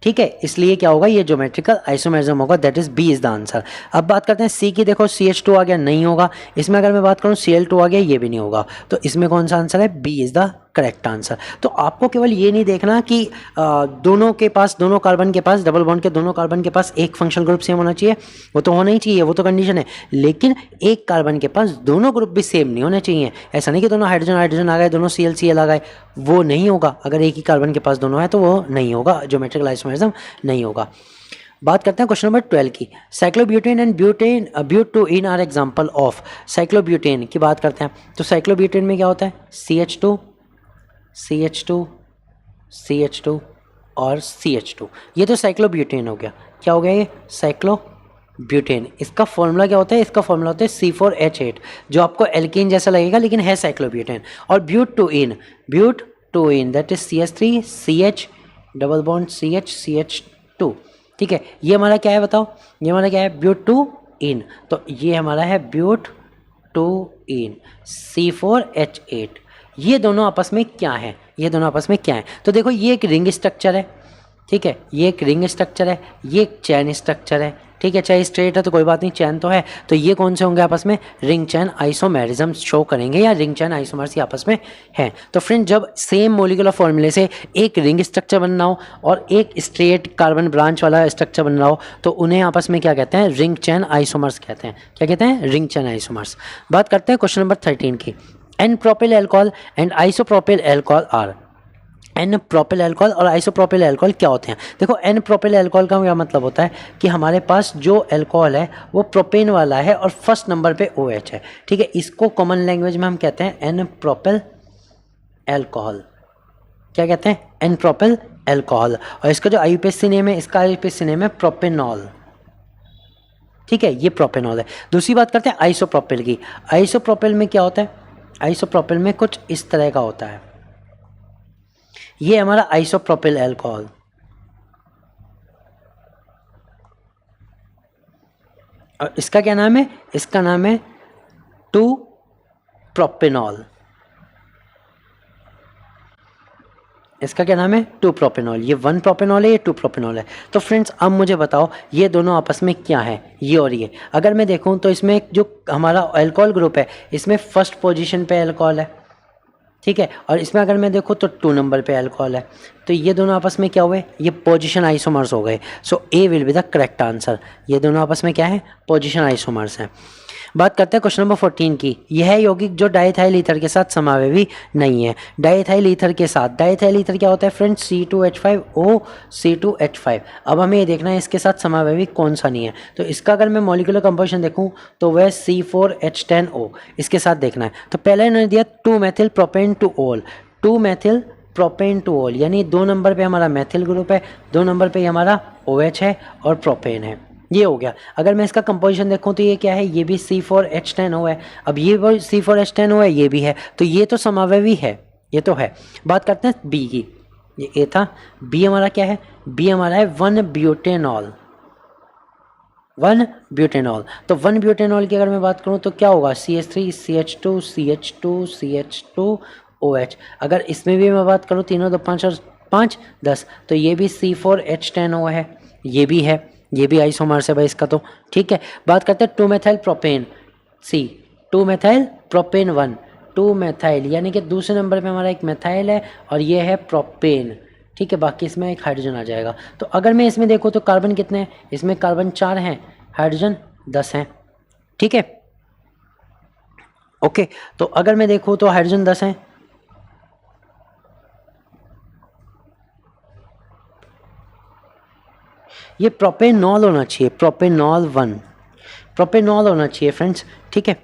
A: ठीक है। इसलिए क्या होगा? ये ज्योमेट्रिकल आइसोमेरिज्म होगा, that is B is the answer. अब बात करते हैं सी की। देखो CH2 आ गया, नहीं होगा। इसमें अगर मैं बात करूँ Cl2 आ गया, ये भी नहीं होगा। तो इसमें कौन सा आंसर है? B is the correct answer. तो आपको केवल ये नहीं देखना कि दोनों के पास, दोनों कार्बन के पास, डबल बॉन्ड के दोनों कार्बन के पास एक फंक्शनल ग्रुप सेम होना चाहिए, वो तो होना ही चाहिए, वो तो कंडीशन है। लेकिन एक कार्बन के पास दोनों ग्रुप भी सेम नहीं होने चाहिए। ऐसा नहीं कि दोनों हाइड्रोजन हाइड्रोजन आ गए, दोनों Cl आ गए, वो नहीं होगा। अगर एक ही कार्बन के पास दोनों है तो वो नहीं होगा, ज्योमेट्रिकल आइसोमेरिज्म नहीं होगा। बात करते हैं क्वेश्चन नंबर 12 की। Cyclobutane and butene are example of. Cyclobutane की बात करते हैं तो साइक्लोब्यूटेन में क्या होता है? CH2 और CH2, ये तो साइक्लोब्यूटेन हो गया। क्या हो गया ये? साइक्लोब्यूटेन। इसका फॉर्मूला क्या होता है? इसका फॉर्मूला होता है C4H8, जो आपको एल्कीन जैसा लगेगा लेकिन है साइक्लोब्यूटेन। और butene that is CH3 CH double bond CH2, ठीक है। ये हमारा क्या है बताओ? ये हमारा क्या है? ब्यूटोइन। तो ये हमारा है ब्यूटोइन C4H8। ये दोनों आपस में क्या है? ये दोनों आपस में क्या है? तो देखो ये एक रिंग स्ट्रक्चर है, ठीक है, ये एक रिंग स्ट्रक्चर है, ये एक चैन स्ट्रक्चर है, ठीक है, चाहे स्ट्रेट है तो कोई बात नहीं, चैन तो है, तो ये कौन से होंगे आपस में, रिंग चैन आइसोमेरिज्म शो करेंगे या रिंग चैन आइसोमर्स ही आपस में हैं। तो फ्रेंड जब सेम मोलिकुलर फॉर्मूले से एक रिंग स्ट्रक्चर बनना हो और एक स्ट्रेट कार्बन ब्रांच वाला स्ट्रक्चर बनना हो तो उन्हें आपस में क्या कहते हैं, रिंग चैन आइसोमर्स कहते हैं। क्या कहते हैं, रिंग चैन आइसोमर्स। बात करते हैं क्वेश्चन नंबर 13 की। N propyl alcohol and isopropyl alcohol are. N propyl alcohol और आइसोप्रोपिल एल्कोहल क्या होते हैं? देखो, एन प्रोपिल एल्कोहल का क्या मतलब होता है कि हमारे पास जो एल्कोहल है वो प्रोपेन वाला है और फर्स्ट नंबर पे OH है। ठीक है, इसको कॉमन लैंग्वेज में हम कहते हैं एन प्रोपिल एल्कोहल। क्या कहते हैं, एन प्रोपिल एल्कोहल। और इसका जो IUPAC नेम है, इसका IUPAC नेम है प्रोपेनॉल। ठीक है, ये प्रोपेनॉल है। दूसरी बात करते हैं आइसोप्रोपिल की। आइसोप्रोपिल में क्या होता है, आइसोप्रोपिल में कुछ इस तरह का होता है, ये हमारा आइसोप्रोपिल एल्कोहल। और इसका क्या नाम है, इसका नाम है 2-प्रोपेनॉल। इसका क्या नाम है, 2-प्रोपेनॉल। ये 1-प्रोपेनॉल है, ये 2-प्रोपेनॉल है। तो फ्रेंड्स अब मुझे बताओ ये दोनों आपस में क्या है, ये और ये। अगर मैं देखूं तो इसमें जो हमारा अल्कोहल ग्रुप है इसमें फर्स्ट पोजीशन पे अल्कोहल है। ठीक है, और इसमें अगर मैं देखूं तो 2 नंबर पे अल्कोहल है। तो ये दोनों आपस में क्या हुए, ये पोजीशन आइसोमर्स हो गए। So A will be the correct answer. ये दोनों आपस में क्या है, पोजीशन आइसोमर्स हैं। बात करते हैं क्वेश्चन नंबर 14 की। यह यौगिक जो डाइथाइल ईथर के साथ समावेवी नहीं है। डाइथाइल ईथर के साथ, डाइथाइल ईथर क्या होता है फ्रेंड्स, C2H5O C2H5। अब हमें ये देखना है इसके साथ समावेवी कौन सा नहीं है। तो इसका अगर मैं मॉलिक्यूलर कंपोजिशन देखूं तो वह C4H10O इसके साथ देखना है। तो पहले इन्होंने दिया 2-मेथिल प्रोपेन टू ओल, 2-मेथिल प्रोपेन टू ओल, यानी 2 नंबर पे हमारा मेथिल ग्रुप है, 2 नंबर पे हमारा OH है और प्रोपेन है। ये हो गया। अगर मैं इसका कंपोजिशन देखूं तो ये क्या है, ये भी C4H10O है। अब ये भी C4H10O है, ये भी है, तो ये तो समावेवी है, ये तो है। बात करते हैं बी की। ये ए था, बी हमारा क्या है, बी हमारा है 1-ब्यूटेनॉल। 1-ब्यूटेनॉल। तो 1-ब्यूटेनॉल की अगर मैं बात करूं तो क्या होगा, CH3 CH2 CH2 CH2OH। अगर इसमें भी मैं बात करूं, तीनों 2 5 और 5 10, तो ये भी C4H10O है, ये भी है, ये भी आइसोमर्स है भाई इसका तो। ठीक है, बात करते हैं 2-मेथाइल प्रोपेन, C 2-मेथाइल प्रोपेन 1, 2-मेथाइल, यानी कि दूसरे नंबर पे हमारा एक मेथाइल है और ये है प्रोपेन। ठीक है, बाकी इसमें एक हाइड्रोजन आ जाएगा। तो अगर मैं इसमें देखूँ तो कार्बन कितने हैं, इसमें कार्बन 4 हैं, हाइड्रोजन 10 हैं। ठीक है, ओके। तो अगर मैं देखूँ तो हाइड्रोजन 10 हैं, ये प्रोपेनॉल होना चाहिए, प्रोपेनॉल 1, प्रोपेनॉल होना चाहिए फ्रेंड्स। ठीक है,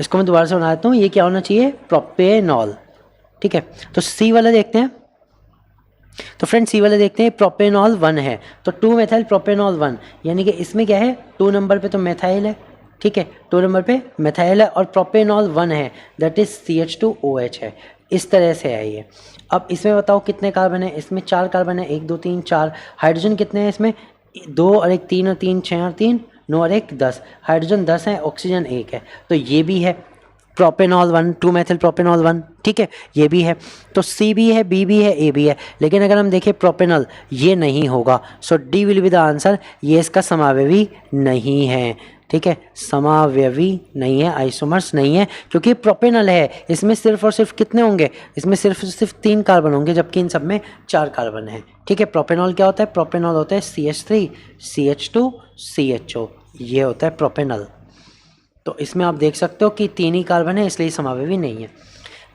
A: इसको मैं दोबारा से बना देता हूँ, ये क्या होना चाहिए, प्रोपेनॉल। ठीक है, तो सी वाला देखते हैं। तो फ्रेंड्स सी वाले देखते हैं, प्रोपेनॉल 1 है, तो 2-मेथाइल प्रोपेनॉल 1, यानी कि इसमें क्या है, 2 नंबर पे तो मेथाइल है। ठीक है, 2 नंबर पे मेथाइल है और प्रोपेनॉल 1 है, दैट इज CH2OH है। इस तरह से है ये। अब इसमें बताओ कितने कार्बन है, इसमें 4 कार्बन है, 1 2 3 4। हाइड्रोजन कितने हैं इसमें, 2 और 1 3 और 3 6 और 3 9 और 1 10। हाइड्रोजन 10 है, ऑक्सीजन 1 है, तो ये भी है प्रोपेनॉल 1, 2-मेथिल प्रोपेनॉल 1। ठीक है, ये भी है। तो सी भी है, बी भी है, ए भी है। लेकिन अगर हम देखें प्रोपेनॉल, ये नहीं होगा। So D will be the answer, ये इसका समावेवी नहीं है। ठीक है, समावयवी नहीं है, आइसोमर्स नहीं है, क्योंकि प्रोपेनॉल है। इसमें सिर्फ और सिर्फ कितने होंगे, इसमें सिर्फ 3 कार्बन होंगे, जबकि इन सब में 4 कार्बन है। ठीक है, प्रोपेनॉल क्या होता है, प्रोपेनॉल होता है CH3 CH2 CHO, ये होता है प्रोपेनॉल। तो इसमें आप देख सकते हो कि 3 ही कार्बन है, इसलिए समावेवी नहीं है।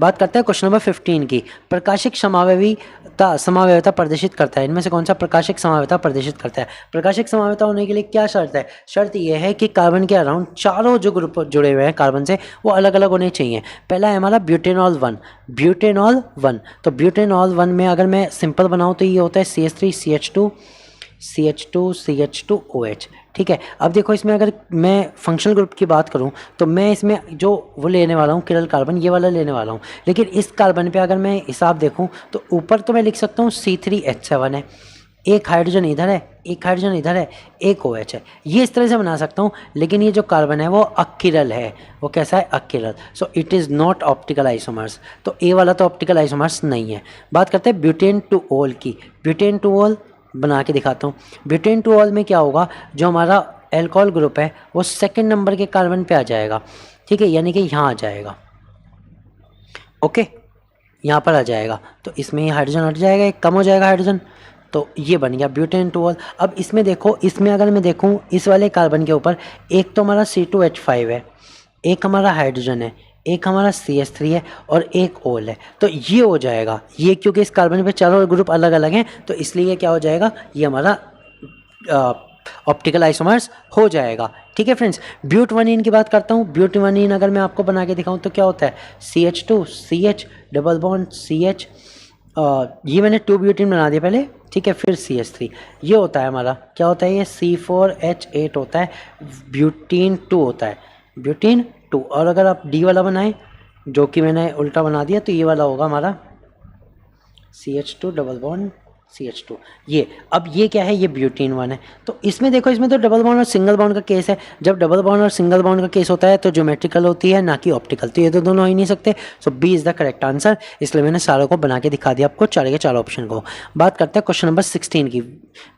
A: बात करते हैं क्वेश्चन नंबर 15 की। प्रकाशिक समावयवता प्रदर्शित करता है, इनमें से कौन सा प्रकाशिक समावयवता प्रदर्शित करता है? प्रकाशिक समावयवता होने के लिए क्या शर्त है? शर्त यह है कि कार्बन के अराउंड चारों जो ग्रुप जुड़े हुए हैं कार्बन से वो अलग अलग होने चाहिए। पहला है हमारा ब्यूटेनॉल 1, ब्यूटेनॉल 1। तो ब्यूटेनॉल 1 में अगर मैं सिंपल बनाऊँ तो ये होता है CH3 CH2 CH2OH। ठीक है, अब देखो इसमें अगर मैं फंक्शनल ग्रुप की बात करूं तो मैं इसमें जो वो लेने वाला हूं किरल कार्बन, ये वाला लेने वाला हूं। लेकिन इस कार्बन पे अगर मैं हिसाब देखूं तो ऊपर तो मैं लिख सकता हूं C3H7 है, एक हाइड्रोजन इधर है, एक हाइड्रोजन इधर है, एक OH है, ये इस तरह से बना सकता हूँ। लेकिन ये जो कार्बन है वो अकिरल है, वो कैसा है, achiral. So it is not optical isomers, तो ए वाला तो ऑप्टिकल आइसोमर्स नहीं है। बात करते हैं ब्यूटेन टू ओल की। ब्यूटेन टू ओल बना के दिखाता हूँ। ब्यूटेन टू ऑल में क्या होगा, जो हमारा अल्कोहल ग्रुप है वो सेकंड नंबर के कार्बन पे आ जाएगा, ठीक है, यानी कि यहाँ आ जाएगा, ओके, यहाँ पर आ जाएगा। तो इसमें ये हाइड्रोजन हट जाएगा, एक कम हो जाएगा हाइड्रोजन, तो ये बन गया ब्यूटेन टू ऑल। अब इसमें देखो, इसमें अगर मैं देखूँ इस वाले कार्बन के ऊपर एक तो हमारा C2H5 है, एक हमारा हाइड्रोजन है, एक हमारा CH3 है और एक ओल है, तो ये हो जाएगा ये, क्योंकि इस कार्बन पे चारों ग्रुप अलग अलग हैं तो इसलिए ये क्या हो जाएगा, ये हमारा ऑप्टिकल आइसोमर्स हो जाएगा, ठीक है फ्रेंड्स। ब्यूटवनीन की बात करता हूँ। ब्यूटवनीन अगर मैं आपको बना के दिखाऊँ तो क्या होता है, CH2 CH double bond CH, ये मैंने 2 ब्यूटीन बना दिया पहले, ठीक है, फिर CH3, ये होता है हमारा, क्या होता है, ये C4H8 होता है, ब्यूटीन 2 होता है, ब्यूटीन 2। और अगर आप D वाला बनाएं, जो कि मैंने उल्टा बना दिया, तो ये वाला होगा हमारा CH2 डबल बॉन्ड CH2, ये। अब ये क्या है, ये ब्यूटीन 1 है। तो इसमें देखो, इसमें तो डबल बॉन्ड और सिंगल बॉन्ड का केस है। जब डबल बॉन्ड और सिंगल बॉन्ड का केस होता है तो ज्योमेट्रिकल होती है, ना कि ऑप्टिकल, तो ये तो दोनों हो ही नहीं सकते। So B is the correct answer, इसलिए मैंने सारों को बना के दिखा दिया आपको, चार के चार ऑप्शन को। बात करते हैं क्वेश्चन नंबर 16 की।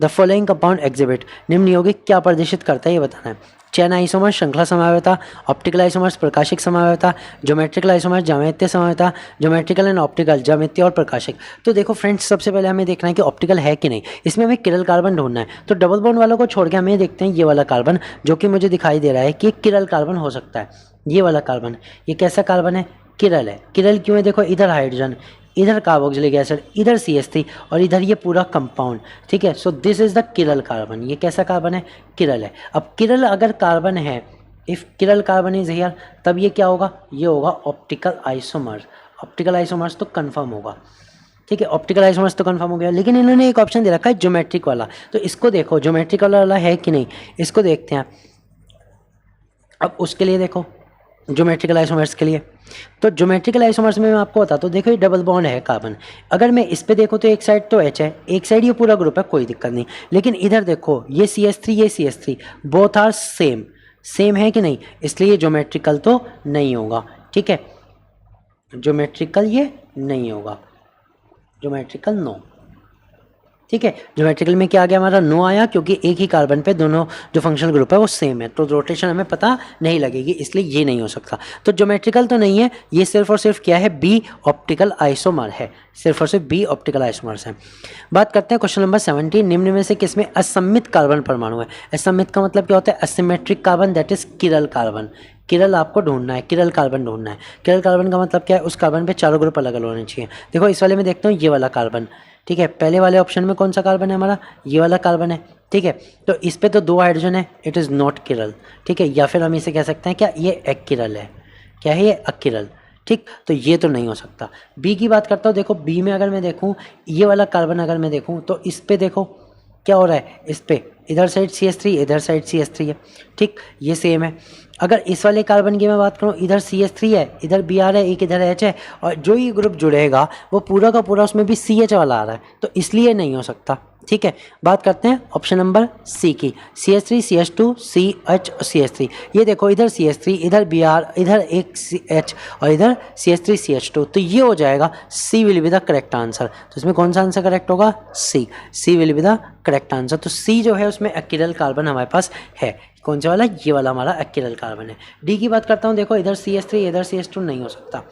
A: द फॉलोइंग कंपाउंड एग्जिबिट, निम्न यौगिक क्या प्रदर्शित करता है, ये बताना है। चैन आइसोमर्स श्रृंखला समावयता, ऑप्टिकल आइसोमर्स प्रकाशिक समावयता, ज्योमेट्रिकल आइसोमर्स ज्यामितीय समावयता, ज्योमेट्रिकल एंड ऑप्टिकल ज्यामितीय और प्रकाशिक। तो देखो फ्रेंड्स, सबसे पहले हमें देखना है कि ऑप्टिकल है कि नहीं। इसमें हमें किरल कार्बन ढूंढना है, तो डबल बॉन्ड वालों को छोड़ के हमें देखते हैं ये वाला कार्बन, जो कि मुझे दिखाई दे रहा है कि किरल कार्बन हो सकता है। ये वाला कार्बन, ये कैसा कार्बन है, किरल है। किरल क्यों है, देखो इधर हाइड्रोजन, इधर कार्बोक्सिलिक एसिड, इधर CH3 और इधर ये पूरा कंपाउंड, ठीक है। So this is the किरल carbon. ये कैसा कार्बन है, किरल है। अब किरल अगर कार्बन है, इफ किरल कार्बन इज हियर, तब ये क्या होगा, ये होगा ऑप्टिकल आइसोमर्स। ऑप्टिकल आइसोमर्स तो कंफर्म होगा, ठीक है, ऑप्टिकल आइसोमर्स तो कंफर्म हो गया। लेकिन इन्होंने एक ऑप्शन दे रखा है ज्योमेट्रिक वाला, तो इसको देखो ज्योमेट्रिक वाला है कि नहीं, इसको देखते हैं। अब उसके लिए देखो, ज्योमेट्रिकल आइसोमर्स के लिए, तो ज्योमेट्रिकल आइसोमर्स में मैं आपको बताता हूँ। देखो ये डबल बॉन्ड है कार्बन, अगर मैं इस पे देखूँ तो एक साइड तो H है, एक साइड ये पूरा ग्रुप है, कोई दिक्कत नहीं। लेकिन इधर देखो, ये CH3 ये CH3, both are same, same है कि नहीं, इसलिए ज्योमेट्रिकल तो नहीं होगा, ठीक है, ज्योमेट्रिकल ये नहीं होगा, ज्योमेट्रिकल नो, ठीक है। ज्योमेट्रिकल में क्या आ गया, हमारा नो आया, क्योंकि एक ही कार्बन पे दोनों जो फंक्शनल ग्रुप है वो सेम है, तो रोटेशन हमें पता नहीं लगेगी, इसलिए ये नहीं हो सकता। तो ज्योमेट्रिकल तो नहीं है, ये सिर्फ और सिर्फ क्या है, बी ऑप्टिकल आइसोमर है, सिर्फ और सिर्फ बी ऑप्टिकल आइसोमर्स है। बात करते हैं क्वेश्चन नंबर 17, निम्न में से किसमें असममित कार्बन परमाणु है। असममित का मतलब क्या होता है, asymmetric carbon, that is किरल carbon. किरल आपको ढूंढना है, किरल कार्बन ढूंढना है। किरल कार्बन का मतलब क्या है, उस कार्बन पे चारों ग्रुप अलग अलग होने चाहिए। देखो इस वाले में देखता हूँ, ये वाला कार्बन, ठीक है, पहले वाले ऑप्शन में कौन सा कार्बन है हमारा, ये वाला कार्बन है, ठीक है। तो इस पे तो 2 हाइड्रोजन है, इट इज़ नॉट किरल, ठीक है, या फिर हम इसे कह सकते हैं क्या, ये एक्किरल है, क्या है ये, अकिरल, ठीक। तो ये तो नहीं हो सकता। बी की बात करता हूँ, देखो बी में अगर मैं देखूँ, ये वाला कार्बन अगर मैं देखूँ, तो इस पे देखो क्या हो रहा है, इस पे इधर साइड CH3 इधर साइड CH3 है, ठीक, ये सेम है। अगर इस वाले कार्बन की मैं बात करूँ, इधर CH3 है, इधर Br है, एक इधर H है, और जो ये ग्रुप जुड़ेगा वो पूरा का पूरा उसमें भी CH वाला आ रहा है, तो इसलिए नहीं हो सकता, ठीक है। बात करते हैं ऑप्शन नंबर सी की, CH3 CH2 CH और CH3। ये देखो इधर CH3 इधर Br इधर एक H और इधर CH3 CH2, तो ये हो जाएगा C will be the correct answer. तो इसमें कौन सा आंसर करेक्ट होगा, C will be the correct answer. तो C जो है उसमें एक्किरल कार्बन हमारे पास है, कौन सा वाला, ये वाला हमारा एक्किरल कार्बन है। डी की बात करता हूँ, देखो इधर CH3 इधर CH2 नहीं हो सकता,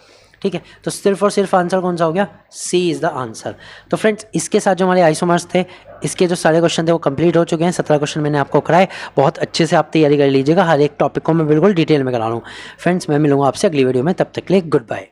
A: ठीक है, तो सिर्फ और सिर्फ आंसर कौन सा हो गया, सी इज़ द आंसर। तो फ्रेंड्स इसके साथ जो हमारे आइसोमर्स थे, इसके जो सारे क्वेश्चन थे वो कंप्लीट हो चुके हैं। 17 क्वेश्चन मैंने आपको कराए, बहुत अच्छे से आप तैयारी कर लीजिएगा, हर एक टॉपिक को मैं बिल्कुल डिटेल में करा रहा हूँ। फ्रेंड्स मैं मिलूंगा आपसे अगली वीडियो में, तब तक के लिए गुड बाय।